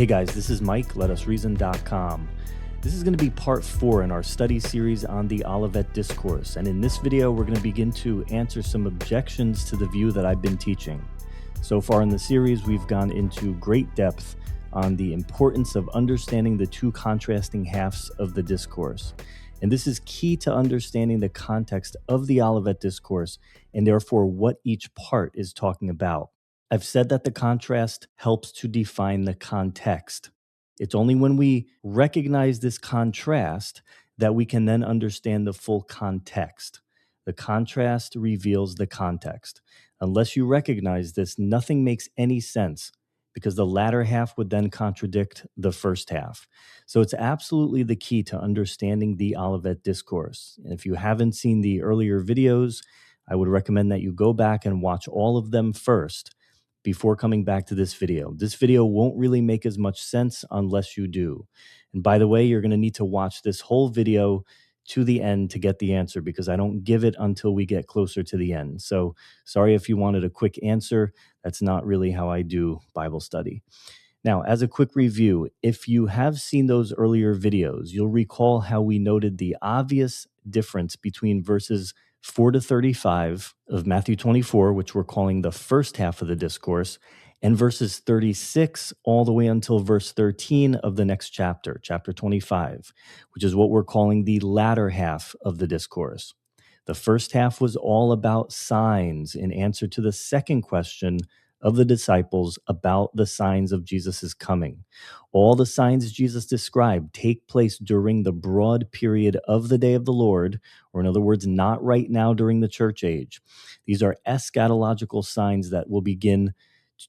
Hey guys, this is Mike, letusreason.com. This is going to be part 4 in our study series on the Olivet Discourse, and in this video we're going to begin to answer some objections to the view that I've been teaching. So far in the series, we've gone into great depth on the importance of understanding the two contrasting halves of the discourse. And this is key to understanding the context of the Olivet Discourse and therefore what each part is talking about. I've said that the contrast helps to define the context. It's only when we recognize this contrast that we can then understand the full context. The contrast reveals the context. Unless you recognize this, nothing makes any sense because the latter half would then contradict the first half. So it's absolutely the key to understanding the Olivet Discourse. And if you haven't seen the earlier videos, I would recommend that you go back and watch all of them first before coming back to this video. This video won't really make as much sense unless you do. And by the way, you're going to need to watch this whole video to the end to get the answer because I don't give it until we get closer to the end. So sorry if you wanted a quick answer. That's not really how I do Bible study. Now, as a quick review, if you have seen those earlier videos, you'll recall how we noted the obvious difference between verses 4 to 35 of Matthew 24, which we're calling the first half of the discourse, and verses 36 all the way until verse 13 of the next chapter, chapter 25, which is what we're calling the latter half of the discourse. The first half was all about signs in answer to the second question of the disciples about the signs of Jesus' coming. All the signs Jesus described take place during the broad period of the day of the Lord, or in other words, not right now during the church age. These are eschatological signs that will begin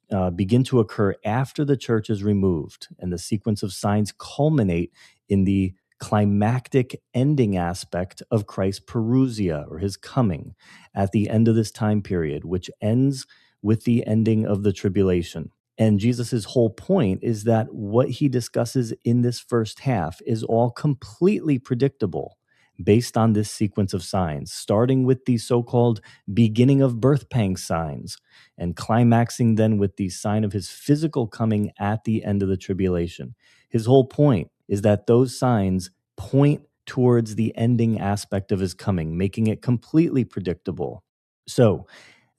to occur after the church is removed, and the sequence of signs culminate in the climactic ending aspect of Christ's parousia, or his coming, at the end of this time period, which ends with the ending of the tribulation. And Jesus' whole point is that what he discusses in this first half is all completely predictable based on this sequence of signs, starting with the so-called beginning of birth pang signs and climaxing then with the sign of his physical coming at the end of the tribulation. His whole point is that those signs point towards the ending aspect of his coming, making it completely predictable. So,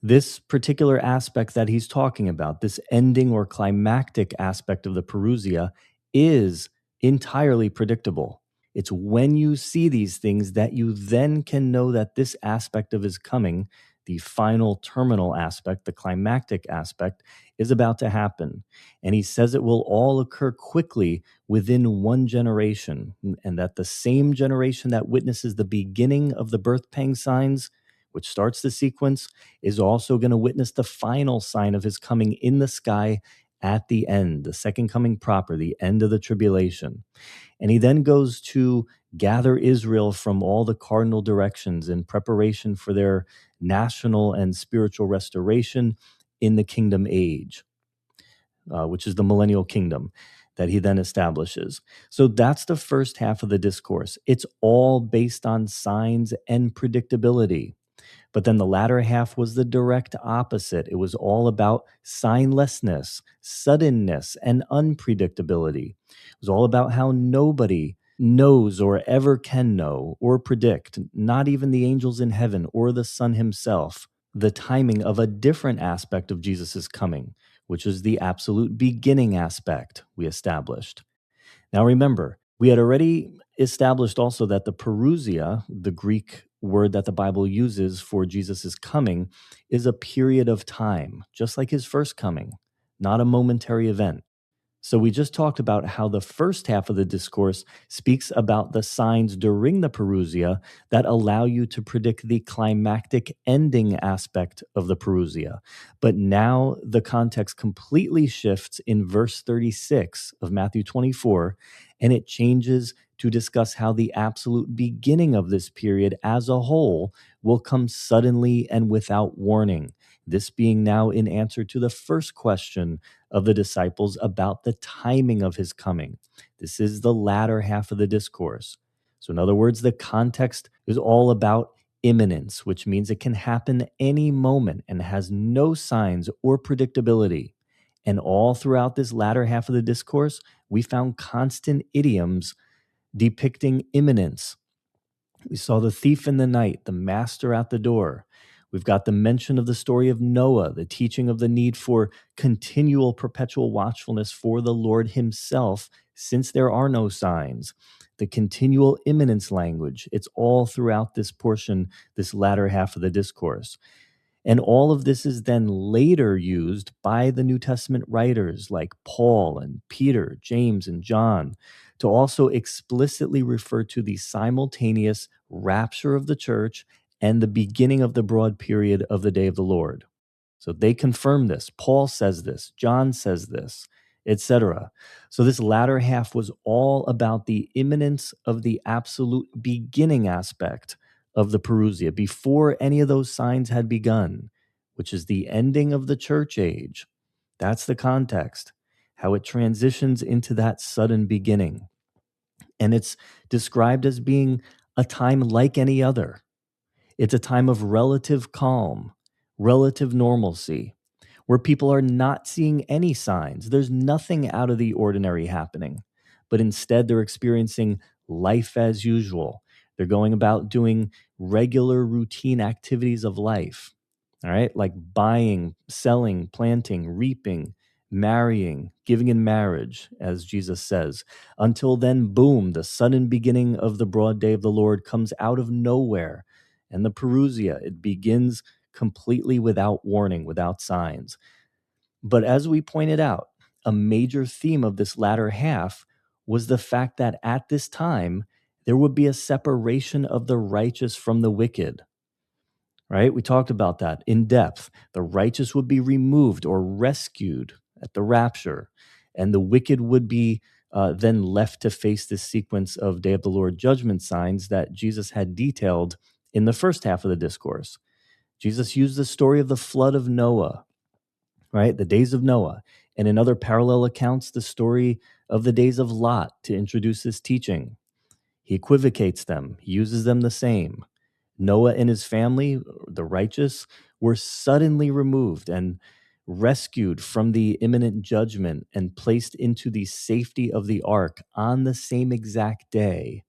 this particular aspect that he's talking about, this ending or climactic aspect of the parousia, is entirely predictable. It's when you see these things that you then can know that this aspect of his coming, the final terminal aspect, the climactic aspect, is about to happen. And he says it will all occur quickly within one generation, and that the same generation that witnesses the beginning of the birth pang signs, which starts the sequence, is also going to witness the final sign of his coming in the sky at the end, the second coming proper, the end of the tribulation. And he then goes to gather Israel from all the cardinal directions in preparation for their national and spiritual restoration in the kingdom age, which is the millennial kingdom that he then establishes. So that's the first half of the discourse. It's all based on signs and predictability. But then the latter half was the direct opposite. It was all about signlessness, suddenness, and unpredictability. It was all about how nobody knows or ever can know or predict, not even the angels in heaven or the Son himself, the timing of a different aspect of Jesus' coming, which is the absolute beginning aspect we established. Now remember, we had already established also that the parousia, the Greek word that the Bible uses for Jesus' coming, is a period of time, just like his first coming, not a momentary event. So we just talked about how the first half of the discourse speaks about the signs during the parousia that allow you to predict the climactic ending aspect of the parousia. But now the context completely shifts in verse 36 of Matthew 24, and it changes to discuss how the absolute beginning of this period as a whole will come suddenly and without warning. This being now in answer to the first question of the disciples about the timing of his coming. This is the latter half of the discourse. So in other words, the context is all about imminence, which means it can happen any moment and has no signs or predictability. And all throughout this latter half of the discourse, we found constant idioms depicting imminence. We saw the thief in the night, the master at the door. We've got the mention of the story of Noah, the teaching of the need for continual perpetual watchfulness for the Lord himself, since there are no signs. The continual imminence language, it's all throughout this portion, this latter half of the discourse. And all of this is then later used by the New Testament writers like Paul and Peter, James, and John to also explicitly refer to the simultaneous rapture of the church and the beginning of the broad period of the day of the Lord. So they confirm this. Paul says this, John says this, etc. So this latter half was all about the imminence of the absolute beginning aspect of the parousia before any of those signs had begun, which is the ending of the church age. That's the context, how it transitions into that sudden beginning. And it's described as being a time like any other. It's a time of relative calm, relative normalcy, where people are not seeing any signs. There's nothing out of the ordinary happening, but instead they're experiencing life as usual. They're going about doing regular routine activities of life, all right, like buying, selling, planting, reaping, marrying, giving in marriage, as Jesus says. Until then, boom, the sudden beginning of the broad day of the Lord comes out of nowhere. And the parousia, it begins completely without warning, without signs. But as we pointed out, a major theme of this latter half was the fact that at this time, there would be a separation of the righteous from the wicked, right? We talked about that in depth. The righteous would be removed or rescued at the rapture, and the wicked would be then left to face this sequence of Day of the Lord judgment signs that Jesus had detailed in the first half of the discourse. Jesus used the story of the flood of Noah, right? The days of Noah. And in other parallel accounts, the story of the days of Lot to introduce this teaching. He equivocates them, he uses them the same. Noah and his family, the righteous, were suddenly removed and rescued from the imminent judgment and placed into the safety of the ark on the same exact day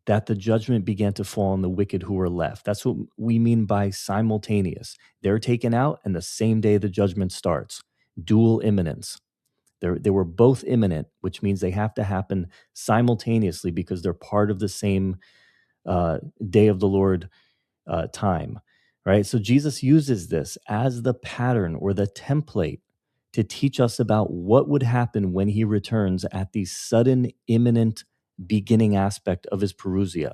that the judgment began to fall on the wicked who were left. That's what we mean by simultaneous. They're taken out, and the same day the judgment starts. Dual imminence. They were both imminent, which means they have to happen simultaneously because they're part of the same day of the Lord time, right? So Jesus uses this as the pattern or the template to teach us about what would happen when he returns at the sudden, imminent beginning aspect of his parousia,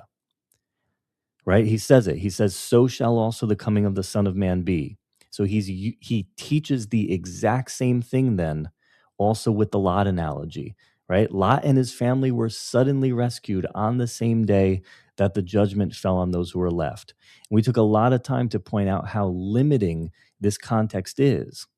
right? He says it. He says, "So shall also the coming of the Son of Man be." So he teaches the exact same thing then, also with the Lot analogy, right? Lot and his family were suddenly rescued on the same day that the judgment fell on those who were left. And we took a lot of time to point out how limiting this context is.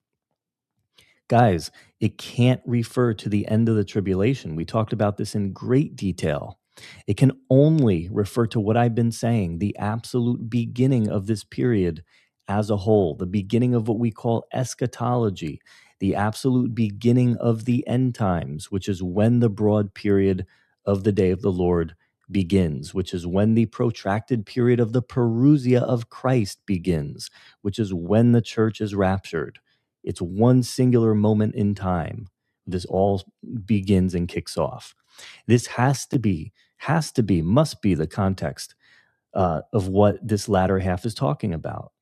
Guys, it can't refer to the end of the tribulation. We talked about this in great detail. It can only refer to what I've been saying, the absolute beginning of this period as a whole, the beginning of what we call eschatology, the absolute beginning of the end times, which is when the broad period of the day of the Lord begins, which is when the protracted period of the parousia of Christ begins, which is when the church is raptured. It's one singular moment in time. This all begins and kicks off. This must be the context of what this latter half is talking about.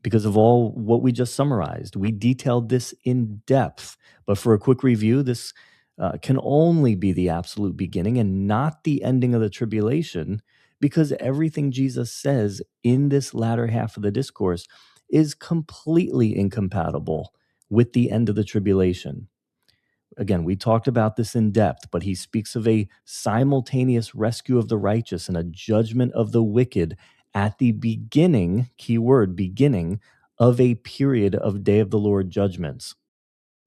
Because of all what we just summarized, we detailed this in depth. But for a quick review, this can only be the absolute beginning and not the ending of the tribulation, because everything Jesus says in this latter half of the discourse is completely incompatible with the end of the tribulation. Again, we talked about this in depth, but he speaks of a simultaneous rescue of the righteous and a judgment of the wicked at the beginning, keyword beginning, of a period of day of the Lord judgments.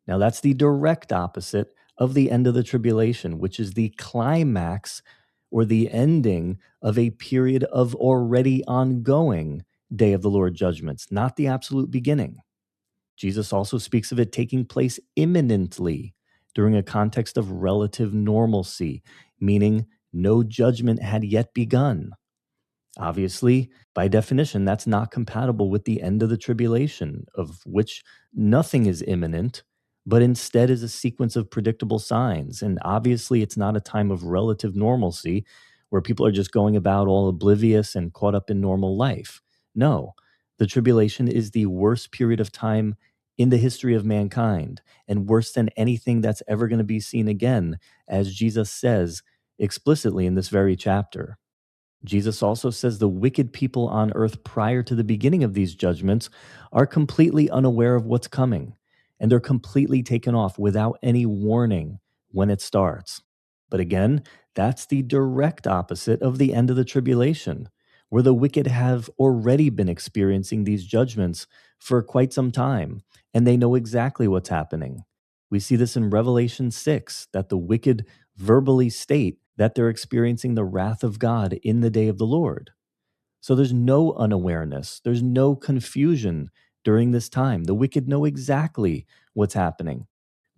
Now, that's the direct opposite of the end of the tribulation, which is the climax or the ending of a period of already ongoing day of the Lord judgments, not the absolute beginning. Jesus also speaks of it taking place imminently during a context of relative normalcy, meaning no judgment had yet begun. Obviously, by definition, that's not compatible with the end of the tribulation, of which nothing is imminent, but instead is a sequence of predictable signs. And obviously, it's not a time of relative normalcy where people are just going about all oblivious and caught up in normal life. No, the tribulation is the worst period of time in the history of mankind, and worse than anything that's ever going to be seen again, as Jesus says explicitly in this very chapter. Jesus also says the wicked people on earth prior to the beginning of these judgments are completely unaware of what's coming, and they're completely taken off without any warning when it starts. But again, that's the direct opposite of the end of the tribulation, where the wicked have already been experiencing these judgments for quite some time, and they know exactly what's happening. We see this in Revelation 6, that the wicked verbally state that they're experiencing the wrath of God in the day of the Lord. So there's no unawareness, there's no confusion during this time. The wicked know exactly what's happening.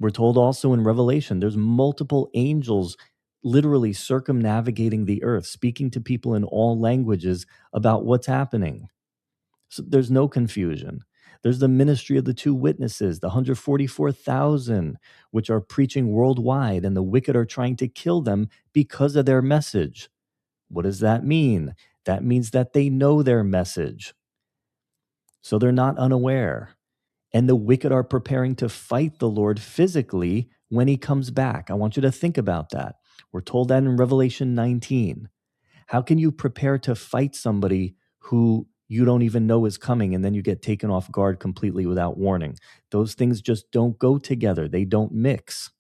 We're told also in Revelation there's multiple angels literally circumnavigating the earth, speaking to people in all languages about what's happening. So there's no confusion. There's the ministry of the two witnesses, the 144,000, which are preaching worldwide, and the wicked are trying to kill them because of their message. What does that mean? That means that they know their message. So they're not unaware. And the wicked are preparing to fight the Lord physically when he comes back. I want you to think about that. We're told that in Revelation 19. How can you prepare to fight somebody who you don't even know is coming and then you get taken off guard completely without warning? Those things just don't go together. They don't mix.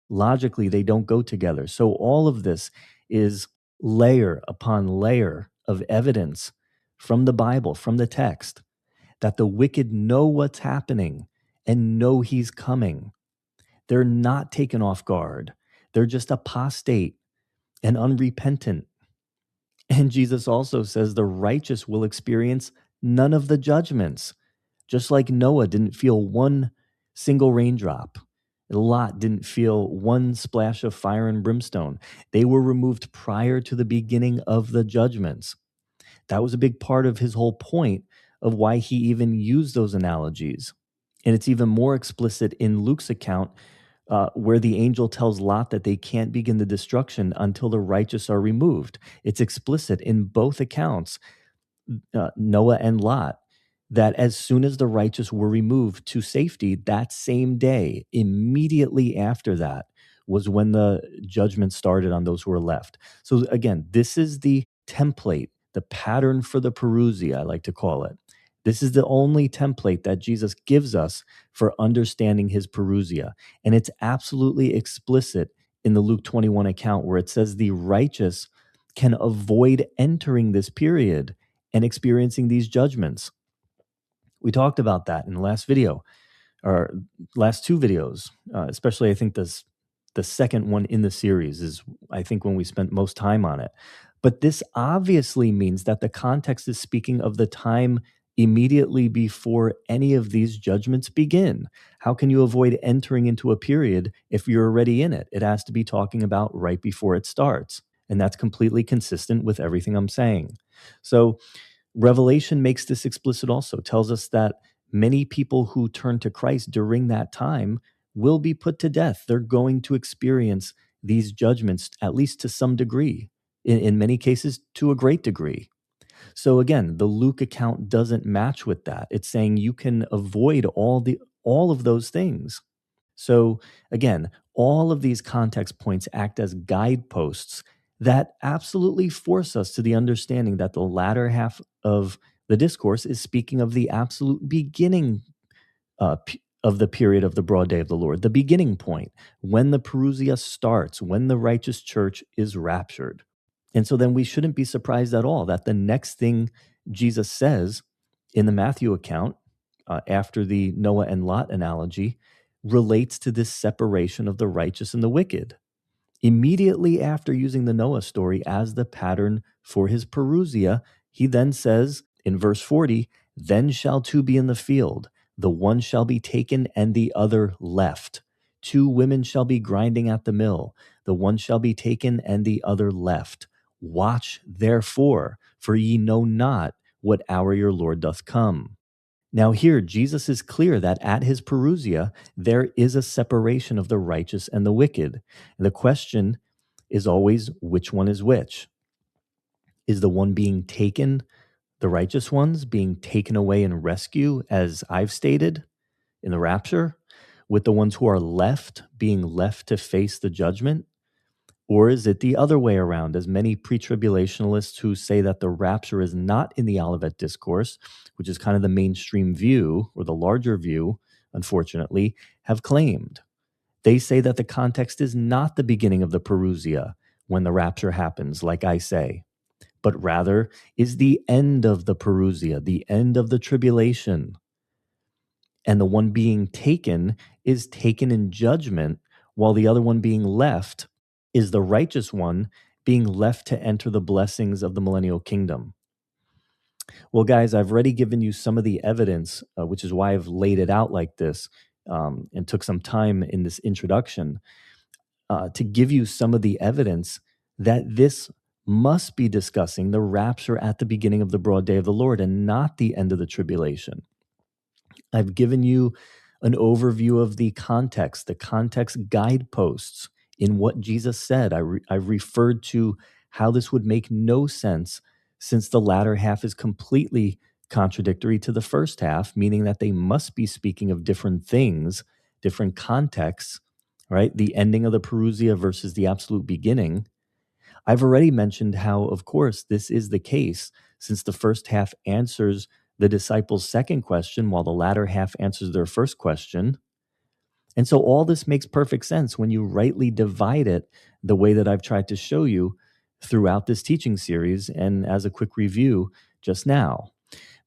Logically, they don't go together. So all of this is layer upon layer of evidence from the Bible, from the text, that the wicked know what's happening and know he's coming. They're not taken off guard. They're just apostate and unrepentant. And Jesus also says the righteous will experience none of the judgments. Just like Noah didn't feel one single raindrop, Lot didn't feel one splash of fire and brimstone. They were removed prior to the beginning of the judgments. That was a big part of his whole point of why he even used those analogies. And it's even more explicit in Luke's account, where the angel tells Lot that they can't begin the destruction until the righteous are removed. It's explicit in both accounts, Noah and Lot, that as soon as the righteous were removed to safety, that same day, immediately after that, was when the judgment started on those who were left. So again, this is the template, the pattern for the parousia, I like to call it. This is the only template that Jesus gives us for understanding his parousia. And it's absolutely explicit in the Luke 21 account, where it says the righteous can avoid entering this period and experiencing these judgments. We talked about that in the last video, or last two videos, especially I think the second one in the series is, I think, when we spent most time on it. But this obviously means that the context is speaking of the time immediately before any of these judgments begin. How can you avoid entering into a period if you're already in it? It has to be talking about right before it starts. And that's completely consistent with everything I'm saying. So Revelation makes this explicit also, tells us that many people who turn to Christ during that time will be put to death. They're going to experience these judgments, at least to some degree, in many cases to a great degree. So again, the Luke account doesn't match with that. It's saying you can avoid all of those things. So again, all of these context points act as guideposts that absolutely force us to the understanding that the latter half of the discourse is speaking of the absolute beginning of the period of the broad day of the Lord, the beginning point, when the parousia starts, when the righteous church is raptured. And so then we shouldn't be surprised at all that the next thing Jesus says in the Matthew account, after the Noah and Lot analogy, relates to this separation of the righteous and the wicked. Immediately after using the Noah story as the pattern for his parousia, he then says in verse 40, "Then shall two be in the field, The one shall be taken and the other left. Two women shall be grinding at the mill. The one shall be taken and the other left. Watch therefore, for ye know not what hour your Lord doth come. Now, here, Jesus is clear that at his parousia, there is a separation of the righteous and the wicked. And the question is always, which one is which? Is the one being taken, the righteous ones being taken away in rescue, as I've stated in the rapture, with the ones who are left being left to face the judgment? Or is it the other way around, as many pre-tribulationalists who say that the rapture is not in the Olivet Discourse, which is kind of the mainstream view or the larger view, unfortunately, have claimed? They say that the context is not the beginning of the parousia when the rapture happens, like I say, but rather is the end of the parousia, the end of the tribulation. And the one being taken is taken in judgment, while the other one being left is the righteous one being left to enter the blessings of the millennial kingdom. Well, guys, I've already given you some of the evidence, which is why I've laid it out like this, and took some time in this introduction to give you some of the evidence that this must be discussing the rapture at the beginning of the broad day of the Lord and not the end of the tribulation. I've given you an overview of the context guideposts in what Jesus said. I've referred to how this would make no sense, since the latter half is completely contradictory to the first half, meaning that they must be speaking of different things, different contexts, right? The ending of the parousia versus the absolute beginning. I've already mentioned how, of course, this is the case, since the first half answers the disciples' second question, while the latter half answers their first question. And so all this makes perfect sense when you rightly divide it the way that I've tried to show you throughout this teaching series and as a quick review just now.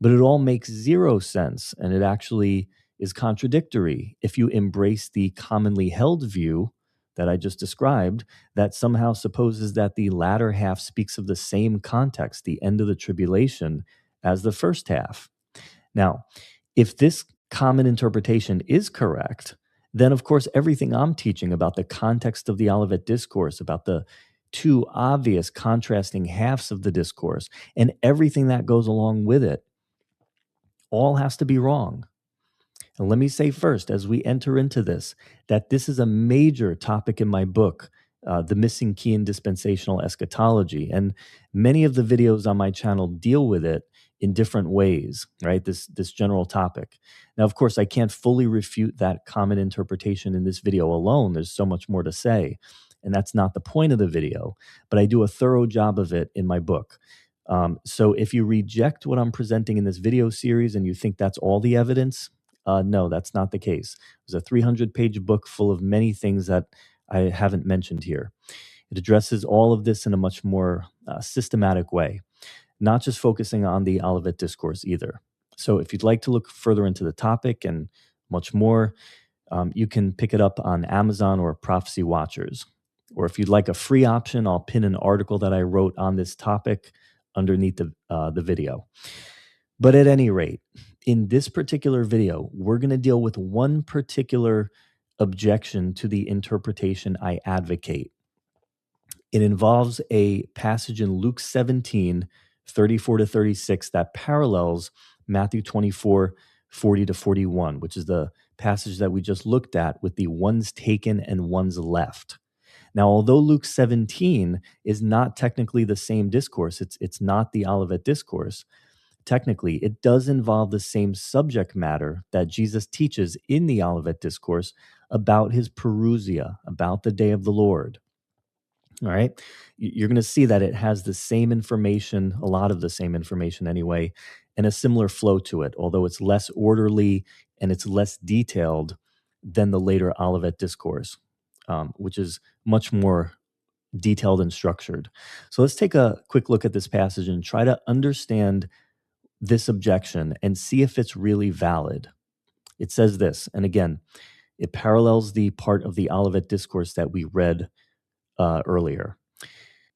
But it all makes zero sense, and it actually is contradictory if you embrace the commonly held view that I just described, that somehow supposes that the latter half speaks of the same context, the end of the tribulation, as the first half. Now, if this common interpretation is correct, then of course everything I'm teaching about the context of the Olivet Discourse, about the two obvious contrasting halves of the discourse, and everything that goes along with it, all has to be wrong. And let me say first, as we enter into this, that this is a major topic in my book, The Missing Key in Dispensational Eschatology. And many of the videos on my channel deal with it in different ways, right? This general topic. Now, of course, I can't fully refute that common interpretation in this video alone. There's so much more to say. And that's not the point of the video, but I do a thorough job of it in my book. So if you reject what I'm presenting in this video series and you think that's all the evidence, no, that's not the case. It's a 300-page book full of many things that I haven't mentioned here. It addresses all of this in a much more systematic way, not just focusing on the Olivet Discourse either. So if you'd like to look further into the topic and much more, you can pick it up on Amazon or Prophecy Watchers. Or if you'd like a free option, I'll pin an article that I wrote on this topic underneath the video. But at any rate, in this particular video, we're going to deal with one particular objection to the interpretation I advocate. It involves a passage in Luke 17, 34 to 36 that parallels Matthew 24, 40 to 41, which is the passage that we just looked at with the ones taken and ones left. Now, although Luke 17 is not technically the same discourse, it's not the Olivet Discourse, technically, it does involve the same subject matter that Jesus teaches in the Olivet Discourse about his parousia, about the day of the Lord. All right. You're going to see that it has the same information, a lot of the same information anyway, and a similar flow to it, although it's less orderly and it's less detailed than the later Olivet Discourse, which is much more detailed and structured. So let's take a quick look at this passage and try to understand this objection and see if it's really valid. It says this, and again, it parallels the part of the Olivet Discourse that we read earlier.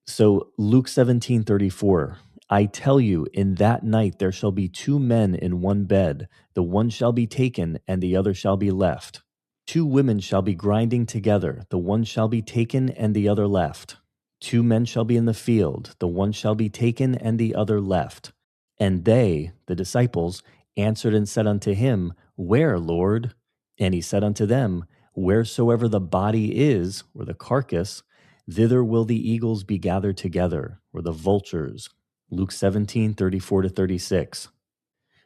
So Luke 17:34, I tell you, in that night there shall be two men in one bed. The one shall be taken, and the other shall be left. Two women shall be grinding together. The one shall be taken, and the other left. Two men shall be in the field. The one shall be taken, and the other left. And they, the disciples, answered and said unto him, Where, Lord? And he said unto them, Wheresoever the body is, or the carcass, thither will the eagles be gathered together, or the vultures. Luke 17:34 to 36.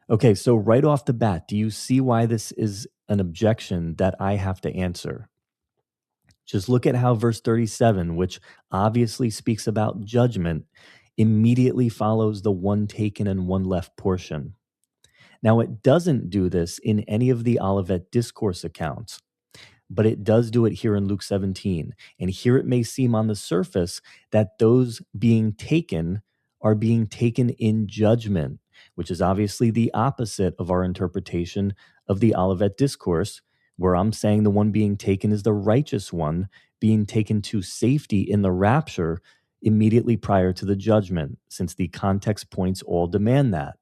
Okay, so right off the bat, do you see why this is an objection that I have to answer? Just look at how verse 37, which obviously speaks about judgment, immediately follows the one taken and one left portion. Now, it doesn't do this in any of the Olivet Discourse accounts, but it does do it here in Luke 17. And here it may seem on the surface that those being taken are being taken in judgment, which is obviously the opposite of our interpretation of the Olivet Discourse, where I'm saying the one being taken is the righteous one, being taken to safety in the rapture immediately prior to the judgment, since the context points all demand that.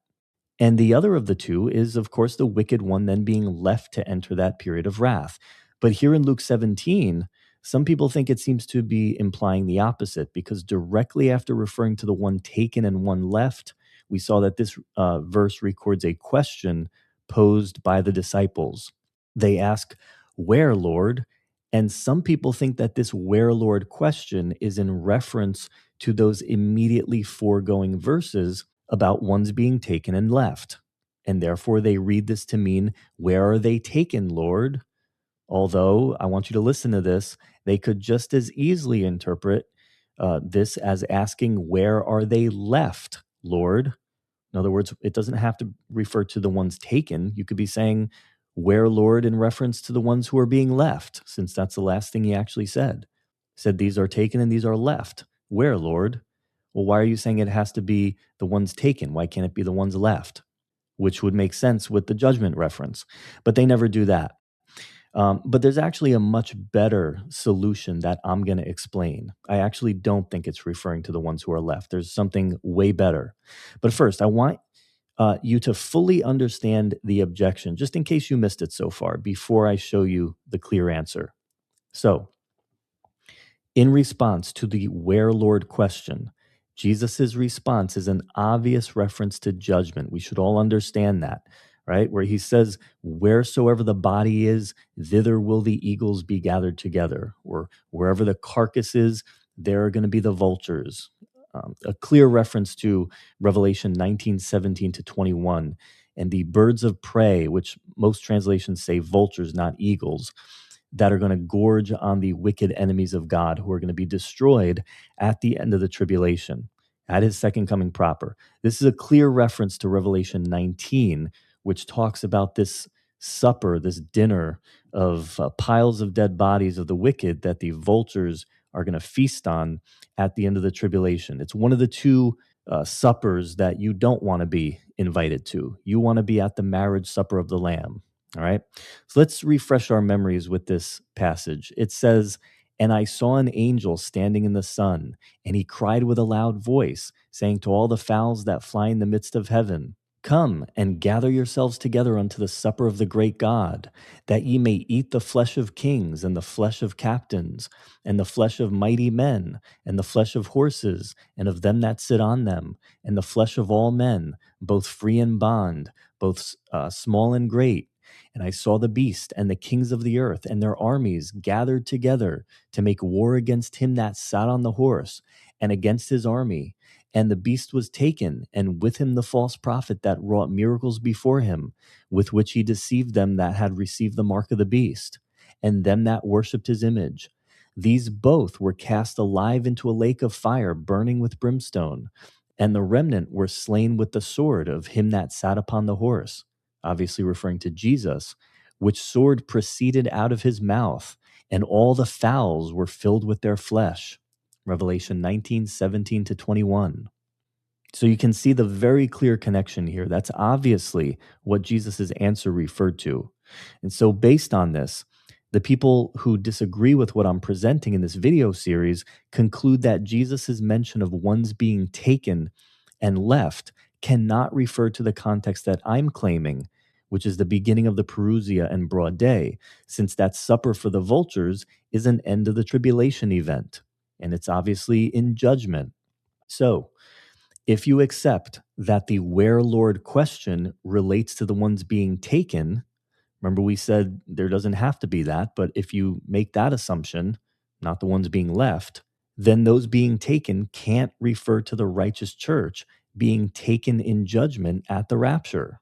And the other of the two is, of course, the wicked one then being left to enter that period of wrath. But here in Luke 17, some people think it seems to be implying the opposite, because directly after referring to the one taken and one left, we saw that this verse records a question posed by the disciples. They ask, Where, Lord? And some people think that this where, Lord question is in reference to those immediately foregoing verses about ones being taken and left. And therefore they read this to mean, Where are they taken, Lord? Although, I want you to listen to this, they could just as easily interpret this as asking, Where are they left, Lord? In other words, it doesn't have to refer to the ones taken. You could be saying, Where, Lord, in reference to the ones who are being left, since that's the last thing he actually said. He said, These are taken and these are left. Where, Lord? Well, why are you saying it has to be the ones taken? Why can't it be the ones left? Which would make sense with the judgment reference. But they never do that. But there's actually a much better solution that I'm going to explain. I actually don't think it's referring to the ones who are left. There's something way better. But first, I want you to fully understand the objection, just in case you missed it so far, before I show you the clear answer. So, in response to the where, Lord question, Jesus' response is an obvious reference to judgment. We should all understand that, right? Where he says, Wheresoever the body is, thither will the eagles be gathered together. Or wherever the carcass is, there are going to be the vultures. A clear reference to Revelation 19:17 to 21. And the birds of prey, which most translations say vultures, not eagles, that are going to gorge on the wicked enemies of God who are going to be destroyed at the end of the tribulation, at his second coming proper. This is a clear reference to Revelation 19, which talks about this supper, this dinner of piles of dead bodies of the wicked that the vultures are going to feast on at the end of the tribulation. It's one of the two suppers that you don't want to be invited to. You want to be at the marriage supper of the Lamb. All right. So let's refresh our memories with this passage. It says, And I saw an angel standing in the sun, and he cried with a loud voice, saying to all the fowls that fly in the midst of heaven, Come and gather yourselves together unto the supper of the great God, that ye may eat the flesh of kings, and the flesh of captains, and the flesh of mighty men, and the flesh of horses, and of them that sit on them, and the flesh of all men, both free and bond, both small and great. And I saw the beast and the kings of the earth and their armies gathered together to make war against him that sat on the horse and against his army. And the beast was taken, and with him the false prophet that wrought miracles before him, with which he deceived them that had received the mark of the beast, and them that worshipped his image. These both were cast alive into a lake of fire, burning with brimstone. And the remnant were slain with the sword of him that sat upon the horse, obviously referring to Jesus, which sword proceeded out of his mouth, and all the fowls were filled with their flesh. Revelation 19:17 to 21. So you can see the very clear connection here. That's obviously what Jesus' answer referred to. And so based on this, the people who disagree with what I'm presenting in this video series conclude that Jesus' mention of ones being taken and left cannot refer to the context that I'm claiming, which is the beginning of the Perusia and broad day, since that supper for the vultures is an end of the tribulation event, and it's obviously in judgment. So, if you accept that the where Lord question relates to the ones being taken, remember we said there doesn't have to be that, but if you make that assumption, not the ones being left, then those being taken can't refer to the righteous church being taken in judgment at the rapture,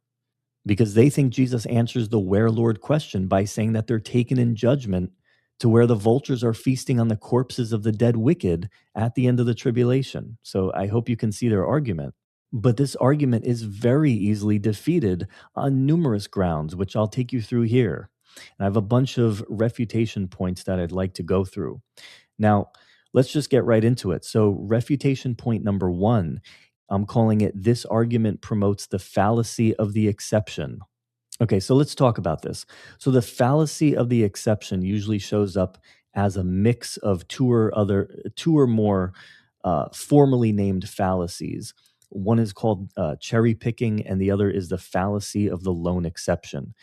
because they think Jesus answers the where Lord question by saying that they're taken in judgment to where the vultures are feasting on the corpses of the dead wicked at the end of the tribulation. So I hope you can see their argument. But this argument is very easily defeated on numerous grounds, which I'll take you through here. And I have a bunch of refutation points that I'd like to go through. Now, let's just get right into it. So, refutation point number one, I'm calling it this argument promotes the fallacy of the exception. Okay, so let's talk about this. So, the fallacy of the exception usually shows up as a mix of two or more formally named fallacies. One is called cherry picking, and the other is the fallacy of the lone exception.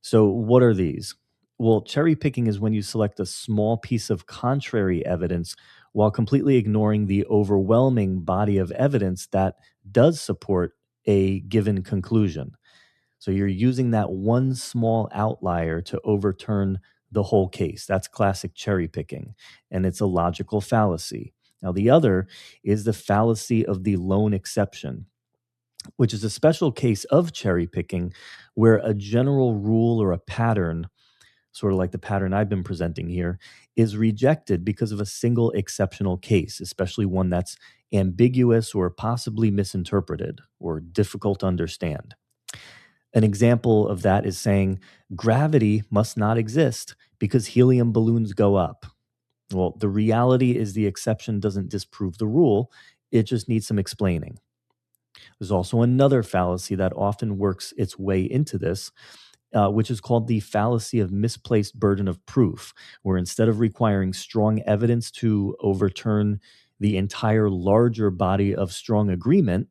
So, what are these? Well, cherry picking is when you select a small piece of contrary evidence while completely ignoring the overwhelming body of evidence that does support a given conclusion. So, you're using that one small outlier to overturn the whole case. That's classic cherry picking, and it's a logical fallacy. Now, the other is the fallacy of the lone exception, which is a special case of cherry picking where a general rule or a pattern, sort of like the pattern I've been presenting here, is rejected because of a single exceptional case, especially one that's ambiguous or possibly misinterpreted or difficult to understand. An example of that is saying gravity must not exist because helium balloons go up. Well, the reality is the exception doesn't disprove the rule, it just needs some explaining. There's also another fallacy that often works its way into this, which is called the fallacy of misplaced burden of proof, where instead of requiring strong evidence to overturn the entire larger body of strong agreement,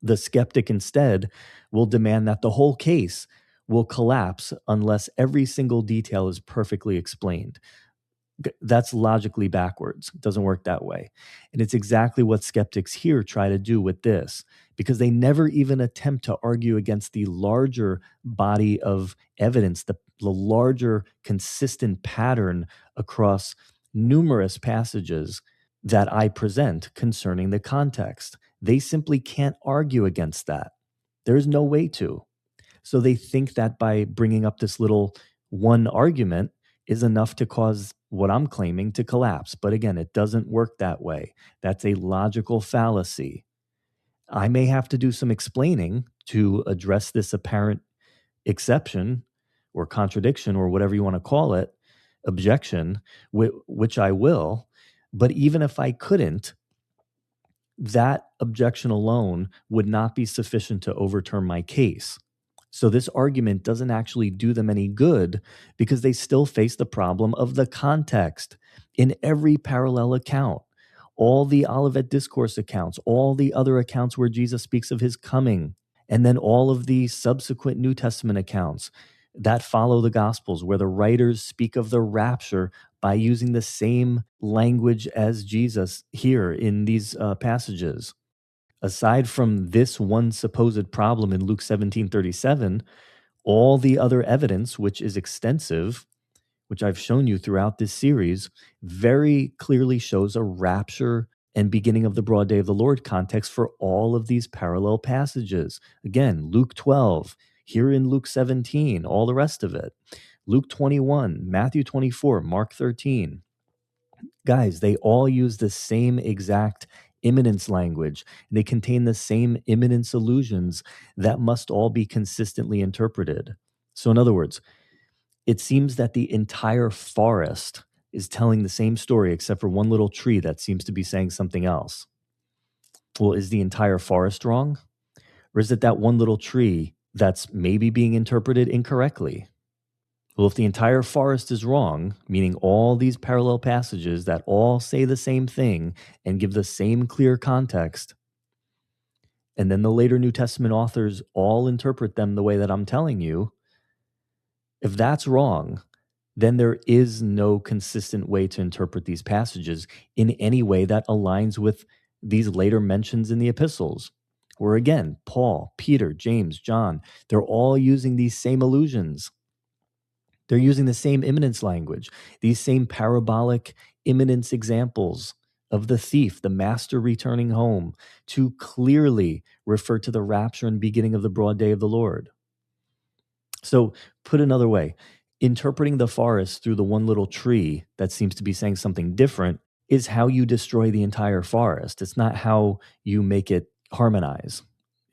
the skeptic instead will demand that the whole case will collapse unless every single detail is perfectly explained. That's logically backwards. It doesn't work that way. And it's exactly what skeptics here try to do with this, because they never even attempt to argue against the larger body of evidence, the larger consistent pattern across numerous passages that I present concerning the context. They simply can't argue against that. There's no way to. So they think that by bringing up this little one argument is enough to cause what I'm claiming to collapse. But again, it doesn't work that way. That's a logical fallacy. I may have to do some explaining to address this apparent exception or contradiction or whatever you want to call it, objection, which I will. But even if I couldn't, that objection alone would not be sufficient to overturn my case. So this argument doesn't actually do them any good because they still face the problem of the context in every parallel account. All the Olivet Discourse accounts, all the other accounts where Jesus speaks of his coming, and then all of the subsequent New Testament accounts that follow the Gospels, where the writers speak of the rapture by using the same language as Jesus here in these passages. Aside from this one supposed problem in Luke 17:37, all the other evidence, which is extensive, which I've shown you throughout this series, very clearly shows a rapture and beginning of the broad day of the Lord context for all of these parallel passages. Again, Luke 12, here in Luke 17, all the rest of it. Luke 21, Matthew 24, Mark 13. Guys, they all use the same exact imminence language. They contain the same imminence allusions that must all be consistently interpreted. So, in other words, it seems that the entire forest is telling the same story except for one little tree that seems to be saying something else. Well, is the entire forest wrong? Or is it that one little tree that's maybe being interpreted incorrectly? Well, if the entire forest is wrong, meaning all these parallel passages that all say the same thing and give the same clear context, and then the later New Testament authors all interpret them the way that I'm telling you, if that's wrong, then there is no consistent way to interpret these passages in any way that aligns with these later mentions in the epistles. Where again, Paul, Peter, James, John, they're all using these same allusions. They're using the same imminence language, these same parabolic imminence examples of the thief, the master returning home, to clearly refer to the rapture and beginning of the broad day of the Lord. So, put another way, interpreting the forest through the one little tree that seems to be saying something different is how you destroy the entire forest. It's not how you make it harmonize.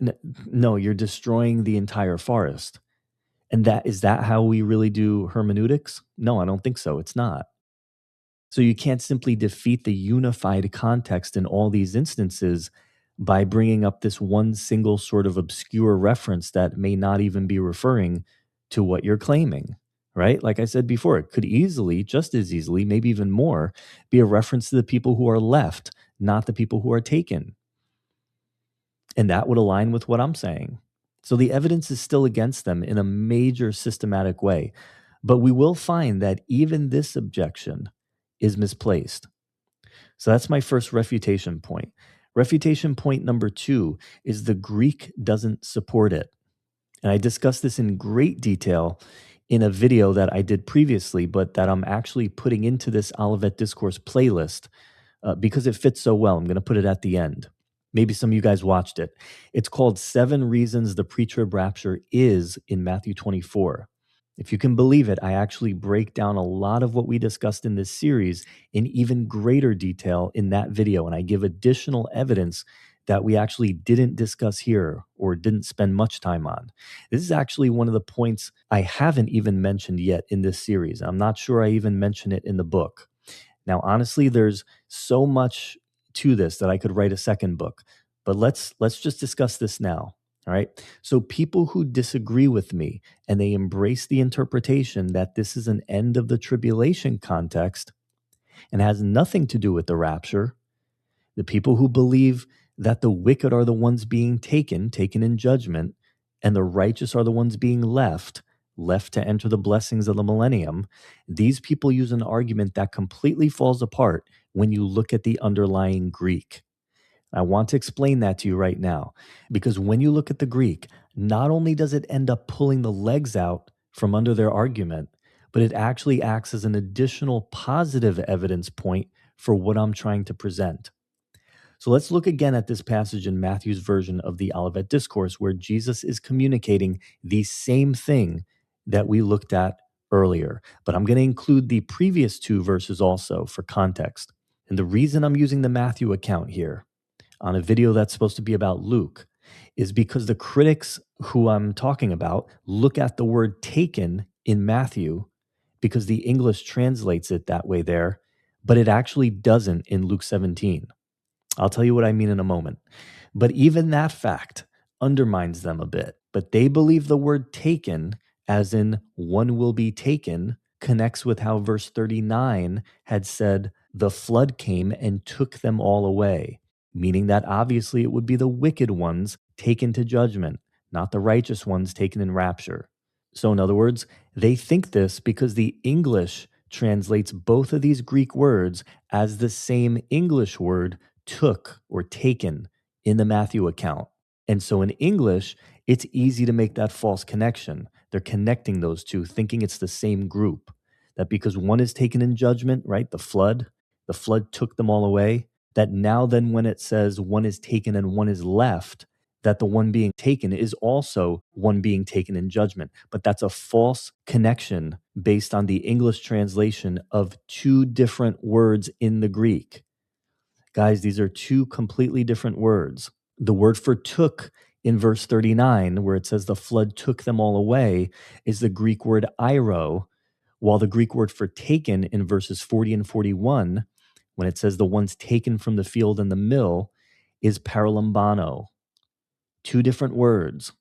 N- No, you're destroying the entire forest. And that is that how we really do hermeneutics? No, I don't think so. It's not. So you can't simply defeat the unified context in all these instances by bringing up this one single sort of obscure reference that may not even be referring to what you're claiming, right? Like I said before, it could easily, just as easily, maybe even more, be a reference to the people who are left, not the people who are taken. And that would align with what I'm saying. So the evidence is still against them in a major systematic way. But we will find that even this objection is misplaced. So that's my first refutation point. Refutation point number 2 is the Greek doesn't support it. And I discussed this in great detail in a video that I did previously, but that I'm actually putting into this Olivet Discourse playlist because it fits so well. I'm going to put it at the end. Maybe some of you guys watched it. It's called 7 Reasons the Pre-Trib Rapture is in Matthew 24. If you can believe it, I actually break down a lot of what we discussed in this series in even greater detail in that video. And I give additional evidence that we actually didn't discuss here or didn't spend much time on. This is actually one of the points I haven't even mentioned yet in this series. I'm not sure I even mention it in the book. Now, honestly, there's so much to this that I could write a second book, but let's just discuss this now. All right. So people who disagree with me and they embrace the interpretation that this is an end of the tribulation context and has nothing to do with the rapture, the people who believe that the wicked are the ones being taken in judgment, and the righteous are the ones being left to enter the blessings of the millennium, these people use an argument that completely falls apart when you look at the underlying Greek. I want to explain that to you right now, because when you look at the Greek, not only does it end up pulling the legs out from under their argument, but it actually acts as an additional positive evidence point for what I'm trying to present. So let's look again at this passage in Matthew's version of the Olivet Discourse, where Jesus is communicating the same thing that we looked at earlier. But I'm going to include the previous 2 verses also for context. And the reason I'm using the Matthew account here on a video that's supposed to be about Luke is because the critics who I'm talking about look at the word taken in Matthew because the English translates it that way there, but it actually doesn't in Luke 17. I'll tell you what I mean in a moment. But even that fact undermines them a bit. But they believe the word taken, as in one will be taken, connects with how verse 39 had said, the flood came and took them all away, meaning that obviously it would be the wicked ones taken to judgment, not the righteous ones taken in rapture. So, in other words, they think this because the English translates both of these Greek words as the same English word took or taken in the Matthew account. And so in English, it's easy to make that false connection. They're connecting those two, thinking it's the same group. That because one is taken in judgment, right? The flood took them all away. That now, then, when it says one is taken and one is left, that the one being taken is also one being taken in judgment. But that's a false connection based on the English translation of 2 different words in the Greek. Guys, these are 2 completely different words. The word for took in verse 39, where it says the flood took them all away, is the Greek word airo, while the Greek word for taken in verses 40 and 41, when it says the ones taken from the field and the mill, is paralambano. 2 different words,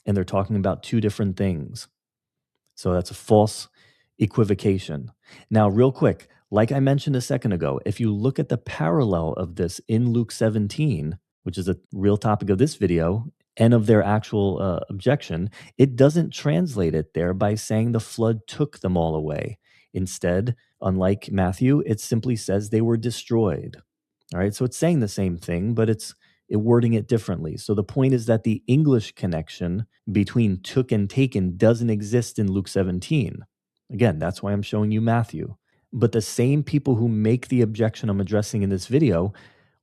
and they're talking about 2 different things. So that's a false equivocation. Now, real quick, like I mentioned a second ago, if you look at the parallel of this in Luke 17, which is a real topic of this video and of their actual objection, it doesn't translate it there by saying the flood took them all away. Instead, unlike Matthew, it simply says they were destroyed. All right, so it's saying the same thing, but it's wording it differently. So the point is that the English connection between took and taken doesn't exist in Luke 17. Again, that's why I'm showing you Matthew. But the same people who make the objection I'm addressing in this video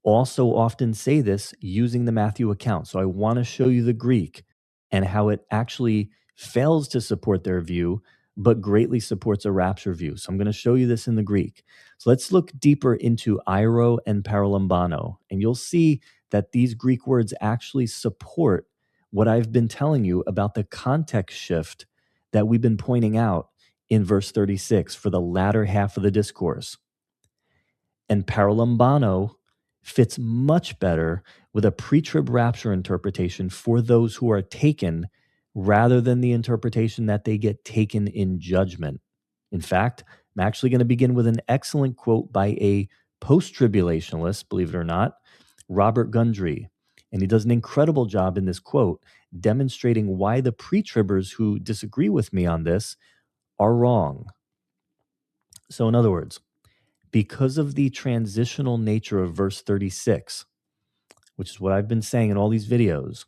also often say this using the Matthew account. So I want to show you the Greek and how it actually fails to support their view, but greatly supports a rapture view. So I'm going to show you this in the Greek. So let's look deeper into airo and paralambano, and you'll see that these Greek words actually support what I've been telling you about the context shift that we've been pointing out in verse 36 for the latter half of the discourse. And paralambano fits much better with a pre-trib rapture interpretation for those who are taken rather than the interpretation that they get taken in judgment. In fact, I'm actually going to begin with an excellent quote by a post-tribulationalist, believe it or not, Robert Gundry. And he does an incredible job in this quote demonstrating why the pre-tribbers who disagree with me on this are wrong. So in other words, because of the transitional nature of verse 36, which is what I've been saying in all these videos,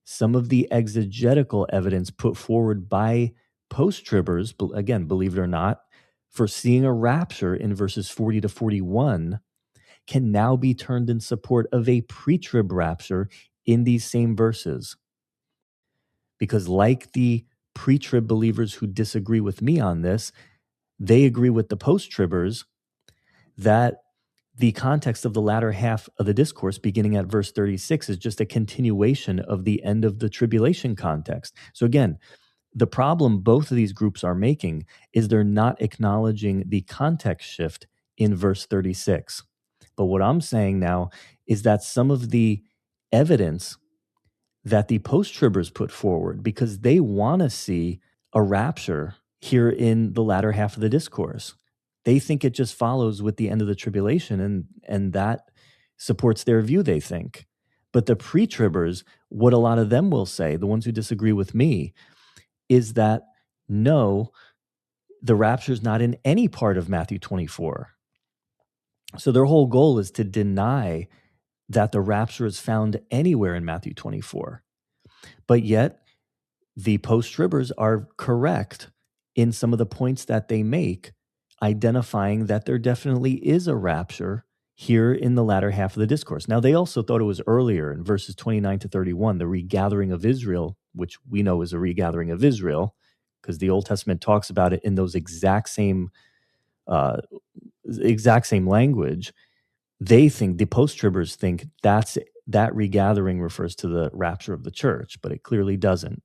some of the exegetical evidence put forward by post-tribbers, again, believe it or not, for seeing a rapture in verses 40 to 41 can now be turned in support of a pre-trib rapture in these same verses. Because like the pre-trib believers who disagree with me on this, they agree with the post-tribbers that the context of the latter half of the discourse, beginning at verse 36, is just a continuation of the end of the tribulation context. So again, the problem both of these groups are making is they're not acknowledging the context shift in verse 36. But what I'm saying now is that some of the evidence that the post-tribbers put forward, because they want to see a rapture here in the latter half of the discourse, they think it just follows with the end of the tribulation, and that supports their view, they think. But the pre-tribbers, what a lot of them will say, the ones who disagree with me, is that no, the rapture is not in any part of Matthew 24. So their whole goal is to deny that the rapture is found anywhere in Matthew 24. But yet, the post-tribbers are correct in some of the points that they make, identifying that there definitely is a rapture here in the latter half of the discourse. Now, they also thought it was earlier in verses 29 to 31, the regathering of Israel, which we know is a regathering of Israel, because the Old Testament talks about it in those exact same language. They think, the post-tribbers think that regathering refers to the rapture of the church, but it clearly doesn't.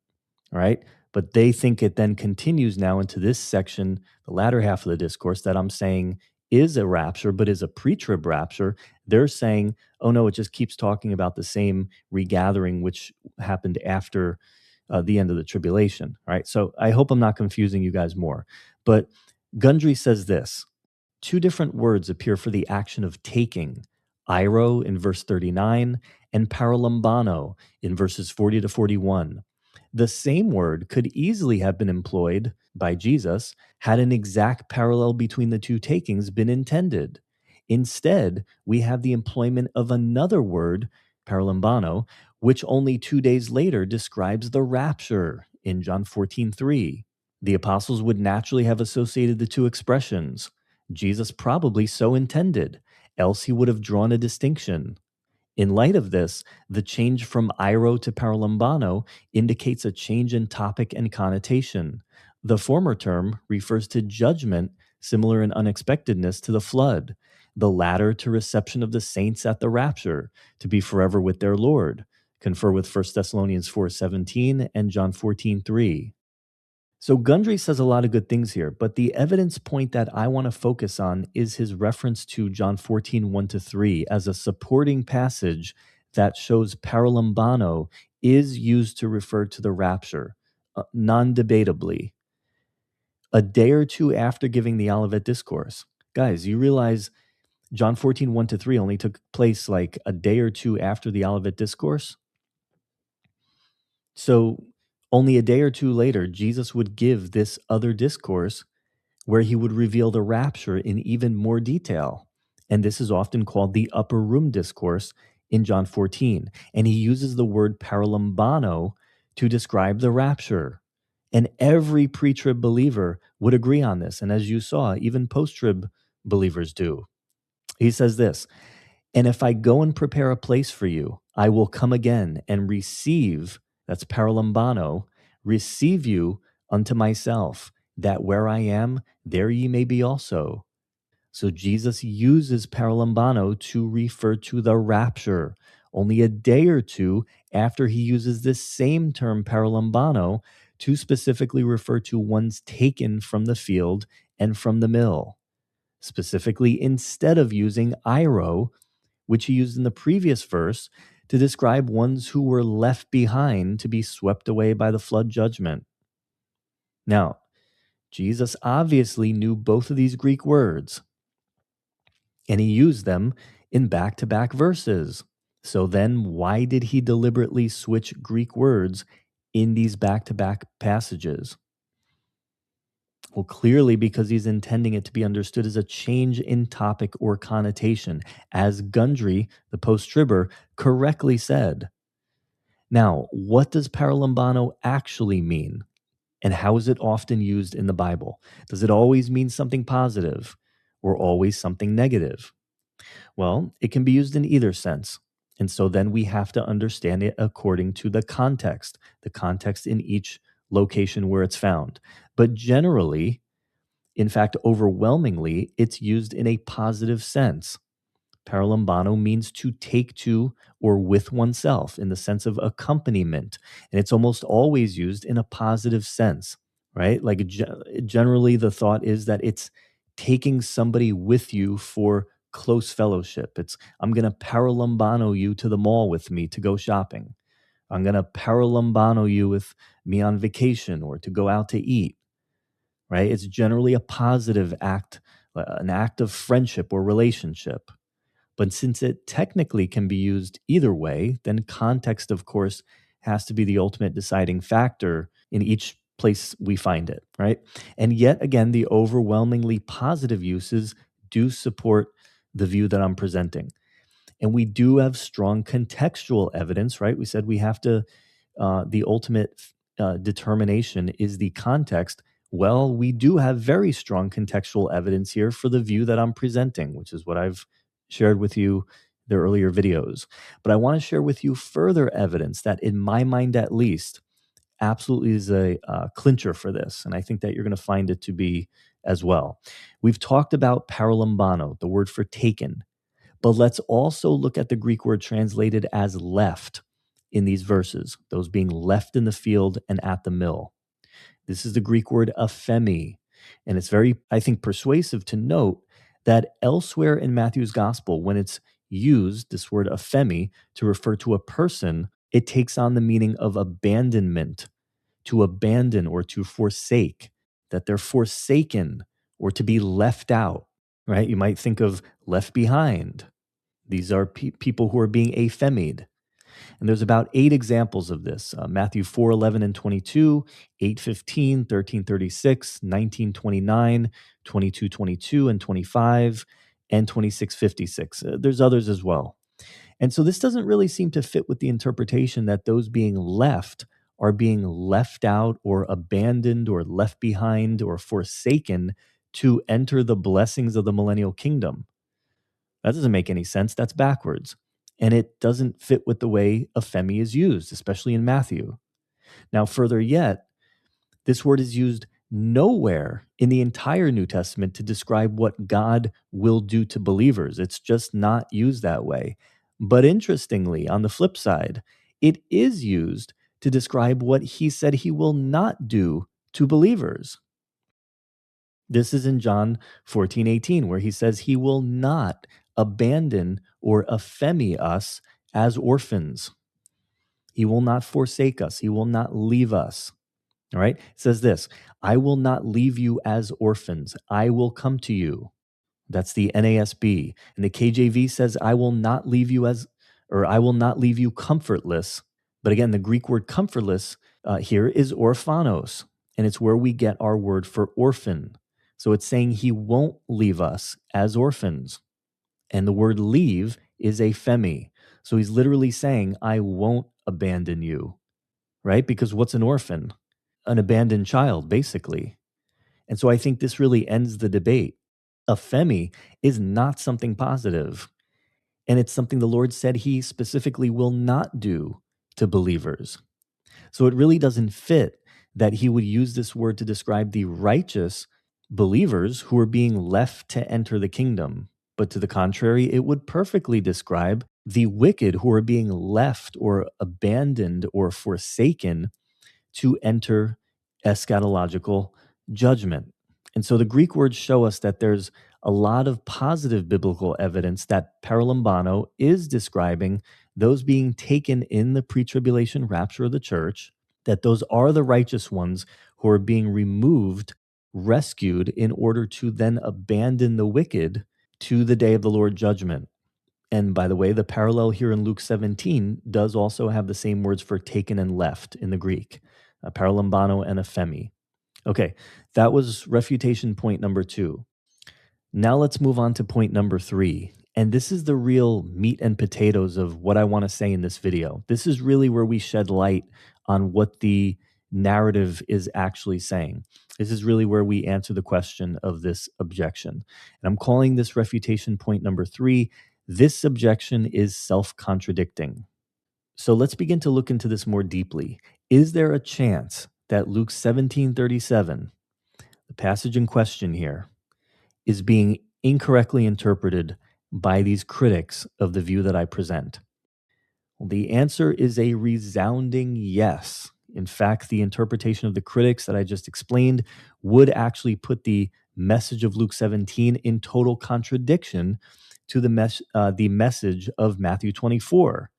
All right. But they think it then continues now into this section, the latter half of the discourse, that I'm saying is a rapture, but is a pre-trib rapture. They're saying, oh no, it just keeps talking about the same regathering, which happened after the end of the tribulation. All right. So I hope I'm not confusing you guys more. But Gundry says this: two different words appear for the action of taking, airo in verse 39 and paralambano in verses 40 to 41. The same word could easily have been employed by Jesus had an exact parallel between the two takings been intended. Instead, we have the employment of another word, paralambano, which only 2 days later describes the rapture in John 14:3. The apostles would naturally have associated the two expressions. Jesus probably so intended, else he would have drawn a distinction. In light of this, the change from airo to paralambano indicates a change in topic and connotation. The former term refers to judgment, similar in unexpectedness to the flood. The latter to reception of the saints at the rapture, to be forever with their Lord. Confer with 1 Thessalonians 4:17 and John 14:3. So Gundry says a lot of good things here, but the evidence point that I want to focus on is his reference to John 14:1-3 as a supporting passage that shows paralambano is used to refer to the rapture, non-debatably. A day or two after giving the Olivet Discourse. Guys, you realize John 14, 1-3 only took place like a day or two after the Olivet Discourse. So only a day or two later, Jesus would give this other discourse where he would reveal the rapture in even more detail. And this is often called the upper room discourse in John 14. And he uses the word paralambano to describe the rapture. And every pre-trib believer would agree on this. And as you saw, even post-trib believers do. He says this, and if I go and prepare a place for you, I will come again and receive, that's paralambano, receive you unto myself, that where I am, there ye may be also. So Jesus uses paralambano to refer to the rapture. Only a day or two after he uses this same term paralambano to specifically refer to ones taken from the field and from the mill. Specifically, instead of using airo, which he used in the previous verse to describe ones who were left behind to be swept away by the flood judgment. Now, Jesus obviously knew both of these Greek words, and he used them in back-to-back verses. So then, why did he deliberately switch Greek words in these back-to-back passages? Well, clearly because he's intending it to be understood as a change in topic or connotation, as Gundry, the post-tribber, correctly said. Now, what does paralambano actually mean? And how is it often used in the Bible? Does it always mean something positive or always something negative? Well, it can be used in either sense. And so then we have to understand it according to the context in each location where it's found. But generally, in fact, overwhelmingly, it's used in a positive sense. Paralambano means to take to or with oneself in the sense of accompaniment. And it's almost always used in a positive sense, right? Like generally, the thought is that it's taking somebody with you for close fellowship. It's, I'm going to paralambano you to the mall with me to go shopping. I'm going to paralambano you with me on vacation or to go out to eat, right? It's generally a positive act, an act of friendship or relationship. But since it technically can be used either way, then context, of course, has to be the ultimate deciding factor in each place we find it, right? And yet again, the overwhelmingly positive uses do support the view that I'm presenting. And we do have strong contextual evidence, right? We said we have to, the ultimate determination is the context. Well, we do have very strong contextual evidence here for the view that I'm presenting, which is what I've shared with you the earlier videos. But I want to share with you further evidence that, in my mind at least, absolutely is a clincher for this. And I think that you're going to find it to be as well. We've talked about paralambano, the word for taken, but let's also look at the Greek word translated as left in these verses, those being left in the field and at the mill. This is the Greek word aphemi. And it's very, I think, persuasive to note that elsewhere in Matthew's gospel, when it's used, this word aphemi, to refer to a person, it takes on the meaning of abandonment, to abandon or to forsake, that they're forsaken or to be left out, right? You might think of left behind. These are people who are being aphemied. And there's about 8 examples of this. Matthew 4:11 and 22, 8:15, 13:36, 19:29, 22:22 and 25, and 26:56. There's others as well. And so this doesn't really seem to fit with the interpretation that those being left are being left out or abandoned or left behind or forsaken to enter the blessings of the millennial kingdom. That doesn't make any sense. That's backwards. And it doesn't fit with the way aphemi is used, especially in Matthew. Now, further yet, this word is used nowhere in the entire New Testament to describe what God will do to believers. It's just not used that way. But interestingly, on the flip side, it is used to describe what he said he will not do to believers. This is in John 14:18, where he says he will not abandon or aphemi us as orphans. He will not forsake us. He will not leave us. All right. It says this, I will not leave you as orphans. I will come to you. That's the NASB. And the KJV says, I will not leave you I will not leave you comfortless. But again, the Greek word comfortless here is orphanos, and it's where we get our word for orphan. So it's saying he won't leave us as orphans. And the word leave is a femi. So he's literally saying, I won't abandon you, right? Because what's an orphan? An abandoned child, basically. And so I think this really ends the debate. A femi is not something positive, and it's something the Lord said he specifically will not do to believers. So it really doesn't fit that he would use this word to describe the righteous believers who are being left to enter the kingdom. But to the contrary, it would perfectly describe the wicked who are being left or abandoned or forsaken to enter eschatological judgment. And so the Greek words show us that there's a lot of positive biblical evidence that paralambano is describing those being taken in the pre-tribulation rapture of the church, that those are the righteous ones who are being removed, rescued in order to then abandon the wicked to the day of the Lord judgment. And by the way, the parallel here in Luke 17 does also have the same words for taken and left in the Greek, a paralambano and a femi. Okay, that was refutation point number 2. Now let's move on to point number 3. And this is the real meat and potatoes of what I want to say in this video. This is really where we shed light on what the narrative is actually saying. This is really where we answer the question of this objection. And I'm calling this refutation point number 3. This objection is self-contradicting. So let's begin to look into this more deeply. Is there a chance that Luke 17:37, the passage in question here, is being incorrectly interpreted by these critics of the view that I present? Well, the answer is a resounding yes. In fact, the interpretation of the critics that I just explained would actually put the message of Luke 17 in total contradiction to the message of Matthew 24,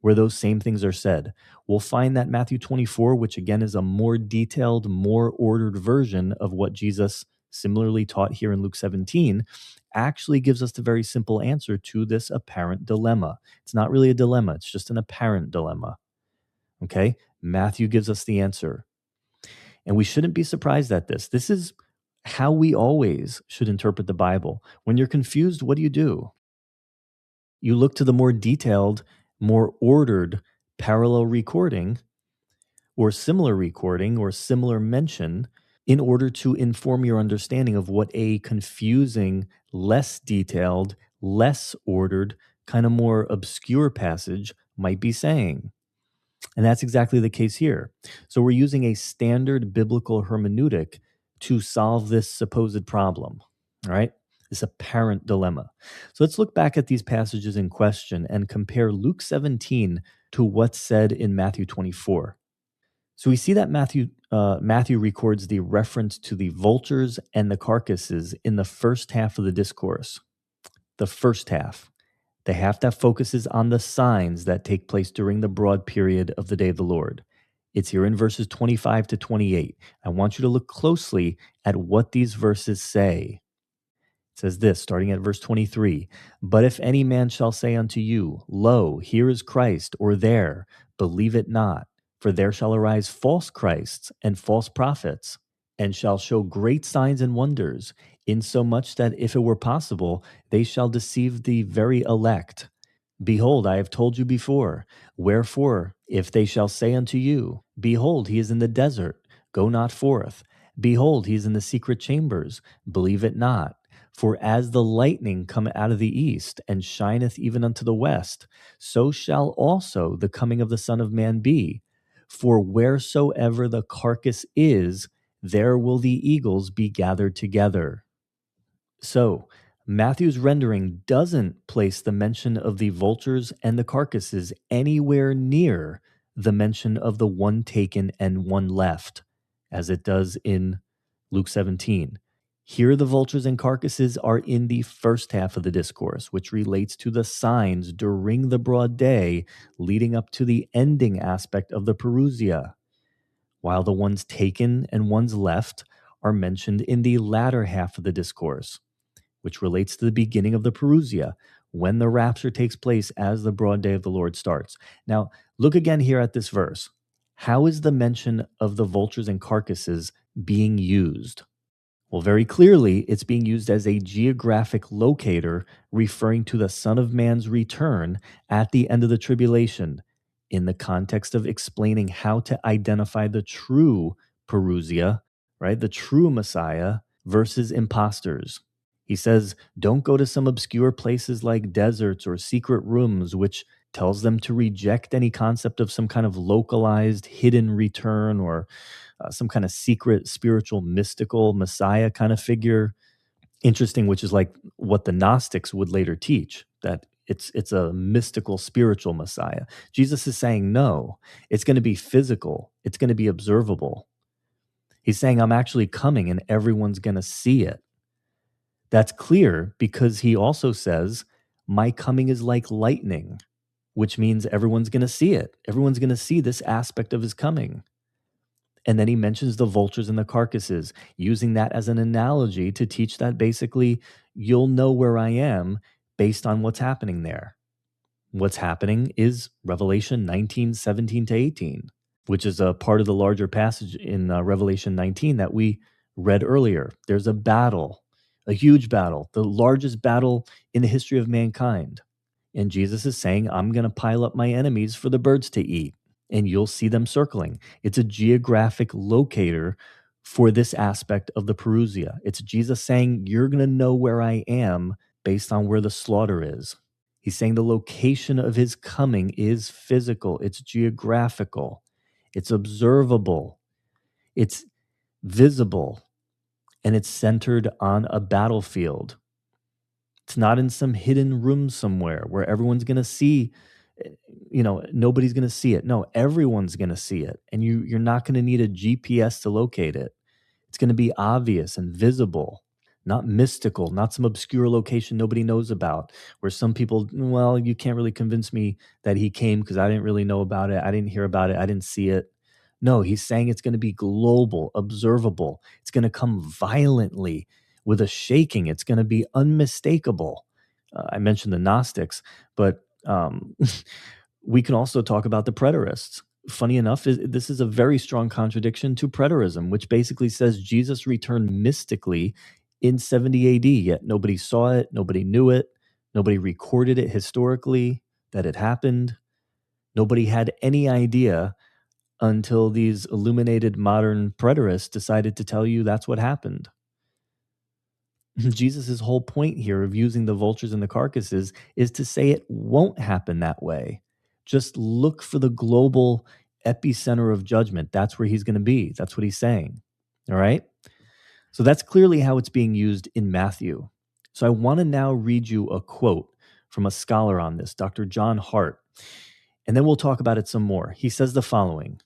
where those same things are said. We'll find that Matthew 24, which again is a more detailed, more ordered version of what Jesus similarly taught here in Luke 17, actually gives us the very simple answer to this apparent dilemma. It's not really a dilemma, it's just an apparent dilemma. Okay? Matthew gives us the answer. And we shouldn't be surprised at this. This is how we always should interpret the Bible. When you're confused, what do? You look to the more detailed, more ordered parallel recording or similar mention in order to inform your understanding of what a confusing, less detailed, less ordered, kind of more obscure passage might be saying. And that's exactly the case here. So we're using a standard biblical hermeneutic to solve this supposed problem, all right? This apparent dilemma. So let's look back at these passages in question and compare Luke 17 to what's said in Matthew 24. So we see that Matthew records the reference to the vultures and the carcasses in the first half of the discourse. The first half. The half that focuses on the signs that take place during the broad period of the day of the Lord. It's here in verses 25 to 28. I want you to look closely at what these verses say. It says this, starting at verse 23, "But if any man shall say unto you, Lo, here is Christ, or there, believe it not. For there shall arise false Christs and false prophets, and shall show great signs and wonders, insomuch that if it were possible, they shall deceive the very elect. Behold, I have told you before. Wherefore, if they shall say unto you, Behold, he is in the desert, go not forth. Behold, he is in the secret chambers, believe it not. For as the lightning cometh out of the east, and shineth even unto the west, so shall also the coming of the Son of Man be. For wheresoever the carcass is, there will the eagles be gathered together." So, Matthew's rendering doesn't place the mention of the vultures and the carcasses anywhere near the mention of the one taken and one left, as it does in Luke 17. Here, the vultures and carcasses are in the first half of the discourse, which relates to the signs during the broad day leading up to the ending aspect of the parousia, while the ones taken and ones left are mentioned in the latter half of the discourse, which relates to the beginning of the Parousia, when the rapture takes place as the broad day of the Lord starts. Now, look again here at this verse. How is the mention of the vultures and carcasses being used? Well, very clearly, it's being used as a geographic locator referring to the Son of Man's return at the end of the tribulation in the context of explaining how to identify the true Parousia, right? The true Messiah versus imposters. He says, don't go to some obscure places like deserts or secret rooms, which tells them to reject any concept of some kind of localized hidden return or some kind of secret, spiritual, mystical Messiah kind of figure. Interesting, which is like what the Gnostics would later teach, that it's a mystical, spiritual Messiah. Jesus is saying, no, it's going to be physical. It's going to be observable. He's saying, I'm actually coming and everyone's going to see it. That's clear because he also says, my coming is like lightning, which means everyone's going to see it. Everyone's going to see this aspect of his coming. And then he mentions the vultures and the carcasses, using that as an analogy to teach that basically you'll know where I am based on what's happening there. What's happening is Revelation 19:17 to 18, which is a part of the larger passage in Revelation 19 that we read earlier. There's a battle, a huge battle, the largest battle in the history of mankind. And Jesus is saying, I'm going to pile up my enemies for the birds to eat, and you'll see them circling. It's a geographic locator for this aspect of the Parousia. It's Jesus saying, you're going to know where I am based on where the slaughter is. He's saying the location of his coming is physical, it's geographical, it's observable, it's visible, and it's centered on a battlefield. It's not in some hidden room somewhere where everyone's going to see, nobody's going to see it. No, everyone's going to see it. And you're not going to need a GPS to locate it. It's going to be obvious and visible, not mystical, not some obscure location nobody knows about, where some people, well, you can't really convince me that he came because I didn't really know about it. I didn't hear about it. I didn't see it. No, he's saying it's going to be global, observable. It's going to come violently with a shaking. It's going to be unmistakable. I mentioned the Gnostics, but we can also talk about the preterists. Funny enough, this is a very strong contradiction to preterism, which basically says Jesus returned mystically in 70 AD, yet nobody saw it, nobody knew it, nobody recorded it historically that it happened. Nobody had any idea until these illuminated modern preterists decided to tell you that's what happened. Jesus' whole point here of using the vultures and the carcasses is to say it won't happen that way. Just look for the global epicenter of judgment. That's where he's going to be. That's what he's saying. All right? So that's clearly how it's being used in Matthew. So I want to now read you a quote from a scholar on this, Dr. John Hart, and then we'll talk about it some more. He says the following: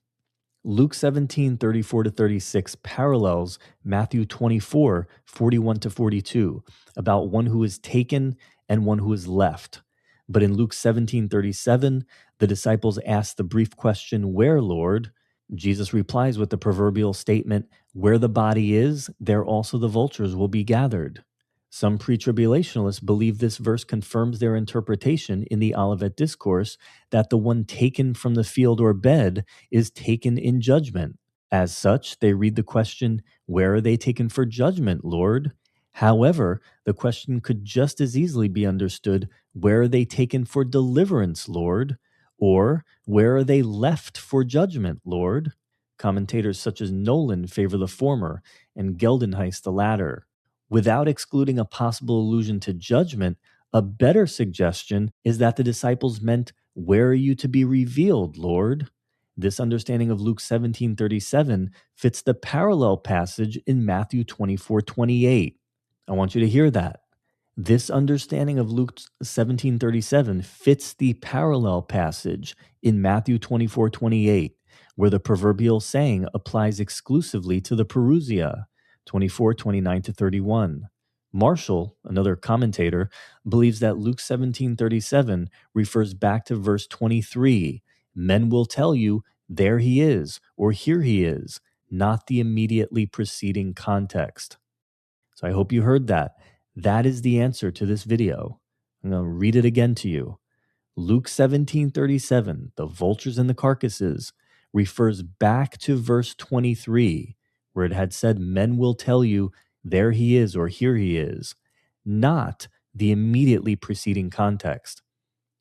Luke 17:34 to 36 parallels Matthew 24:41 to 42 about one who is taken and one who is left. But in Luke 17:37, the disciples ask the brief question, "Where, Lord?" Jesus replies with the proverbial statement, "Where the body is, there also the vultures will be gathered." Some pretribulationalists believe this verse confirms their interpretation in the Olivet Discourse that the one taken from the field or bed is taken in judgment. As such, they read the question, "Where are they taken for judgment, Lord?" However, the question could just as easily be understood, "Where are they taken for deliverance, Lord?" Or, "Where are they left for judgment, Lord?" Commentators such as Nolan favor the former and Geldenhuys the latter. Without excluding a possible allusion to judgment, a better suggestion is that the disciples meant, "Where are you to be revealed, Lord?" This understanding of Luke 17:37 fits the parallel passage in Matthew 24:28. I want you to hear that. This understanding of Luke 17:37 fits the parallel passage in Matthew 24:28, where the proverbial saying applies exclusively to the Parousia, 24:29 to 31. Marshall, another commentator, believes that Luke 17:37 refers back to verse 23. Men will tell you, "There he is," or "Here he is," not the immediately preceding context. So I hope you heard that. That is the answer to this video. I'm going to read it again to you. Luke 17:37, the vultures and the carcasses, refers back to verse 23, where it had said, men will tell you, there he is, or here he is, not the immediately preceding context.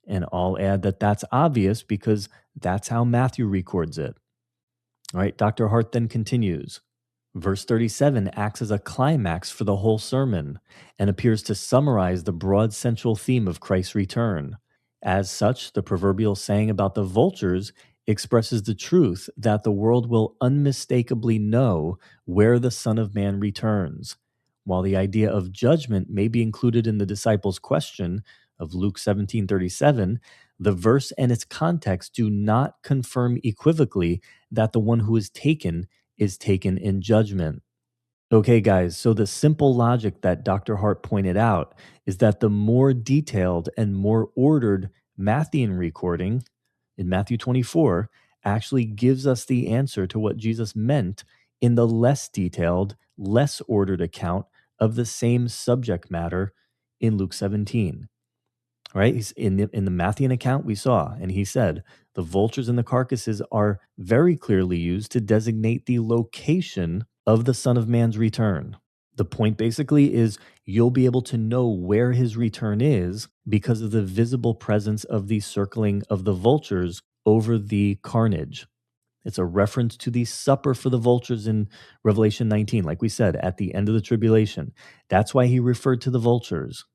And I'll add that that's obvious because that's how Matthew records it. All right, Dr. Hart then continues. Verse 37 acts as a climax for the whole sermon and appears to summarize the broad central theme of Christ's return. As such, the proverbial saying about the vultures expresses the truth that the world will unmistakably know where the Son of Man returns. While the idea of judgment may be included in the disciples' question of Luke 17:37, the verse and its context do not confirm equivocally that the one who is taken in judgment. Okay, guys, so the simple logic that Dr. Hart pointed out is that the more detailed and more ordered Matthean recording in Matthew 24 actually gives us the answer to what Jesus meant in the less detailed, less ordered account of the same subject matter in Luke 17. Right? He's in the Matthean account we saw, and he said, the vultures and the carcasses are very clearly used to designate the location of the Son of Man's return. The point basically is you'll be able to know where his return is because of the visible presence of the circling of the vultures over the carnage. It's a reference to the supper for the vultures in Revelation 19, like we said, at the end of the tribulation. That's why he referred to the vultures.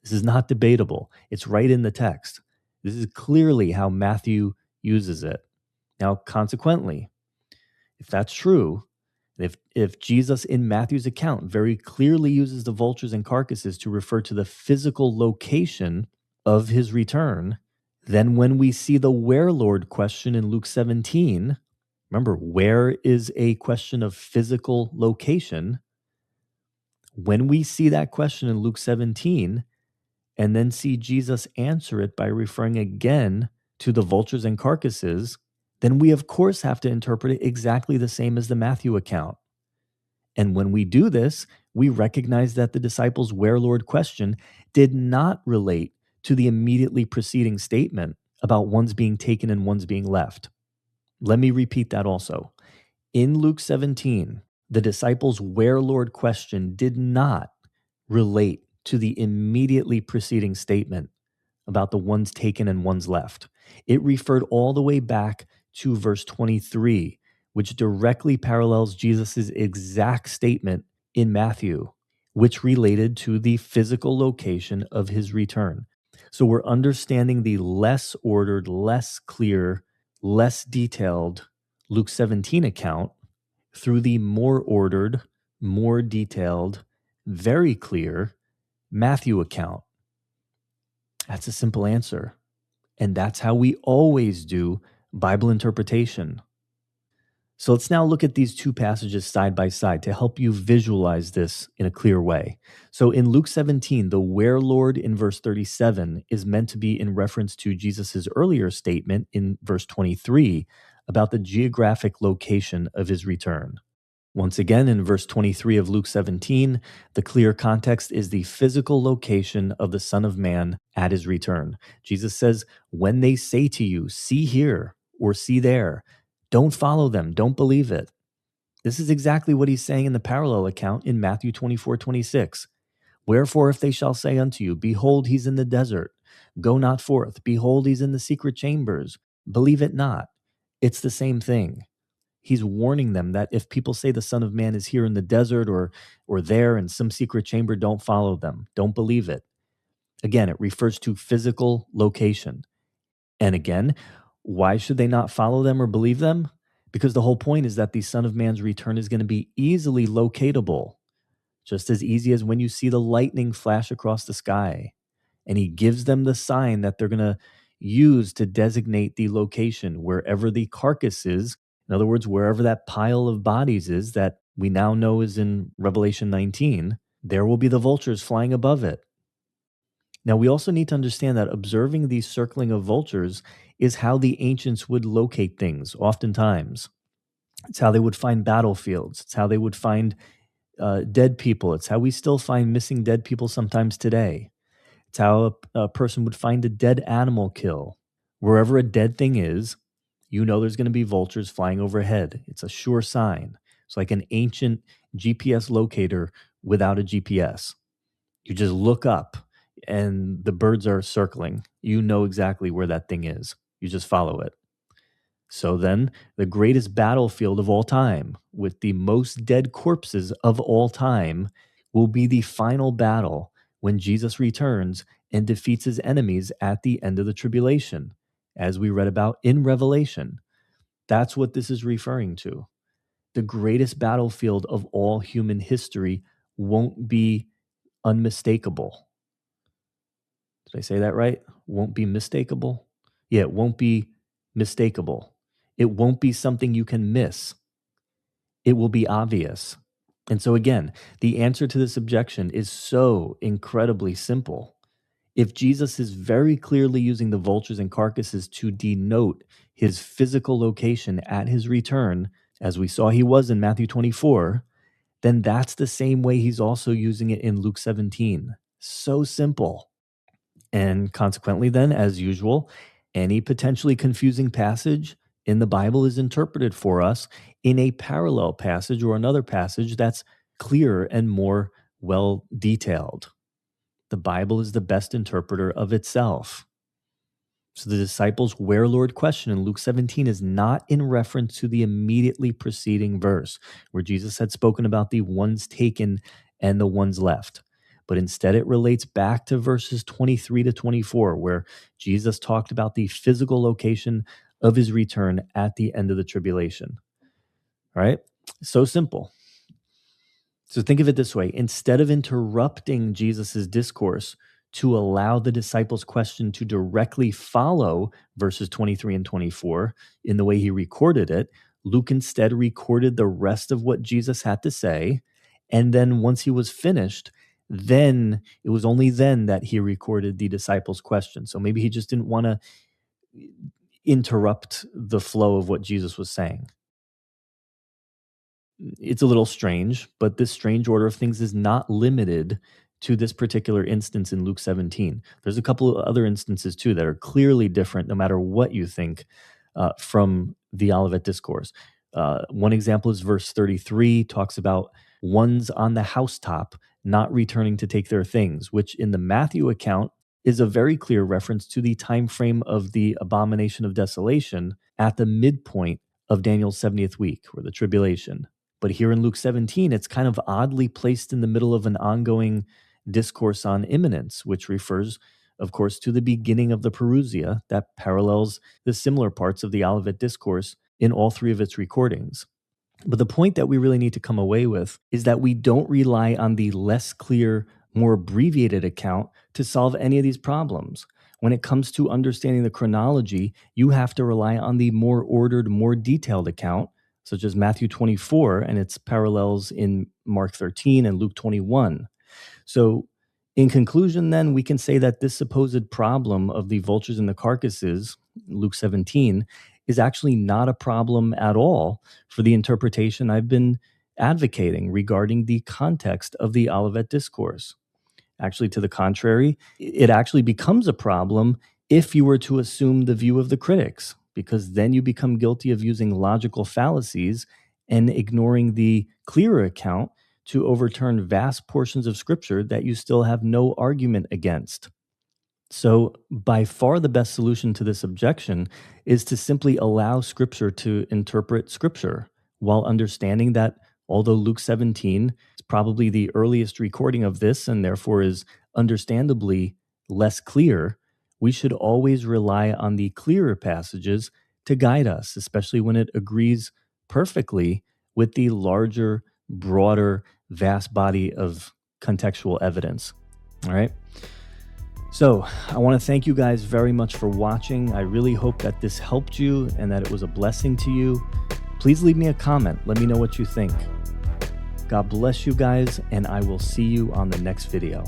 This is not debatable. It's right in the text. This is clearly how Matthew uses it. Now, consequently, if that's true, if Jesus in Matthew's account very clearly uses the vultures and carcasses to refer to the physical location of his return, then when we see the where Lord question in Luke 17, remember, where is a question of physical location. When we see that question in Luke 17, and then see Jesus answer it by referring again to the vultures and carcasses, then we of course have to interpret it exactly the same as the Matthew account. And when we do this, we recognize that the disciples' where Lord question did not relate to the immediately preceding statement about one's being taken and one's being left. Let me repeat that also. In Luke 17, the disciples' where Lord question did not relate to the immediately preceding statement about the ones taken and ones left. It referred all the way back to verse 23, which directly parallels Jesus' exact statement in Matthew, which related to the physical location of his return. So we're understanding the less ordered, less clear, less detailed Luke 17 account through the more ordered, more detailed, very clear Matthew account. That's a simple answer. And that's how we always do Bible interpretation. So let's now look at these two passages side by side to help you visualize this in a clear way. So in Luke 17, the where Lord in verse 37 is meant to be in reference to Jesus' earlier statement in verse 23 about the geographic location of his return. Once again, in verse 23 of Luke 17, the clear context is the physical location of the Son of Man at his return. Jesus says, when they say to you, see here or see there, don't follow them, don't believe it. This is exactly what he's saying in the parallel account in Matthew 24:26. Wherefore, if they shall say unto you, behold, he's in the desert, go not forth. Behold, he's in the secret chambers, believe it not. It's the same thing. He's warning them that if people say the Son of Man is here in the desert or there in some secret chamber, don't follow them. Don't believe it. Again, it refers to physical location. And again, why should they not follow them or believe them? Because the whole point is that the Son of Man's return is going to be easily locatable, just as easy as when you see the lightning flash across the sky. And he gives them the sign that they're going to use to designate the location wherever the carcass is. In other words, wherever that pile of bodies is that we now know is in Revelation 19, there will be the vultures flying above it. Now, we also need to understand that observing the circling of vultures is how the ancients would locate things, oftentimes. It's how they would find battlefields. It's how they would find dead people. It's how we still find missing dead people sometimes today. It's how a person would find a dead animal kill. Wherever a dead thing is, you know there's going to be vultures flying overhead. It's a sure sign. It's like an ancient GPS locator without a GPS. You just look up and the birds are circling. You know exactly where that thing is. You just follow it. So then, the greatest battlefield of all time, with the most dead corpses of all time, will be the final battle when Jesus returns and defeats his enemies at the end of the tribulation, as we read about in Revelation. That's what this is referring to. The greatest battlefield of all human history won't be unmistakable. Did I say that right? Won't be mistakable? Yeah, it won't be mistakable. It won't be something you can miss. It will be obvious. And so, again, the answer to this objection is so incredibly simple. If Jesus is very clearly using the vultures and carcasses to denote his physical location at his return, as we saw he was in Matthew 24, then that's the same way he's also using it in Luke 17. So simple. And consequently, then, as usual, any potentially confusing passage in the Bible is interpreted for us in a parallel passage or another passage that's clearer and more well detailed. The Bible is the best interpreter of itself. So the disciples' where Lord question in Luke 17 is not in reference to the immediately preceding verse, where Jesus had spoken about the ones taken and the ones left. But instead it relates back to verses 23 to 24, where Jesus talked about the physical location of his return at the end of the tribulation. All right? So simple. So think of it this way. Instead of interrupting Jesus's discourse to allow the disciples' question to directly follow verses 23 and 24 in the way he recorded it, Luke instead recorded the rest of what Jesus had to say. And then once he was finished, then it was only then that he recorded the disciples' question. So maybe he just didn't want to interrupt the flow of what Jesus was saying. It's a little strange, but this strange order of things is not limited to this particular instance in Luke 17. There's a couple of other instances too that are clearly different, no matter what you think, from the Olivet Discourse. One example is verse 33, talks about ones on the housetop not returning to take their things, which in the Matthew account is a very clear reference to the time frame of the abomination of desolation at the midpoint of Daniel's 70th week, or the tribulation. But here in Luke 17, it's kind of oddly placed in the middle of an ongoing discourse on imminence, which refers, of course, to the beginning of the Parousia that parallels the similar parts of the Olivet Discourse in all three of its recordings. But the point that we really need to come away with is that we don't rely on the less clear, more abbreviated account to solve any of these problems. When it comes to understanding the chronology, you have to rely on the more ordered, more detailed account, such as Matthew 24 and its parallels in Mark 13 and Luke 21. So in conclusion, then, we can say that this supposed problem of the vultures and the carcasses, Luke 17, is actually not a problem at all for the interpretation I've been advocating regarding the context of the Olivet Discourse. Actually, to the contrary, it actually becomes a problem if you were to assume the view of the critics, because then you become guilty of using logical fallacies and ignoring the clearer account to overturn vast portions of Scripture that you still have no argument against. So by far the best solution to this objection is to simply allow Scripture to interpret Scripture, while understanding that although Luke 17 is probably the earliest recording of this and therefore is understandably less clear, we should always rely on the clearer passages to guide us, especially when it agrees perfectly with the larger, broader, vast body of contextual evidence. All right? So I want to thank you guys very much for watching. I really hope that this helped you and that it was a blessing to you. Please leave me a comment. Let me know what you think. God bless you guys, and I will see you on the next video.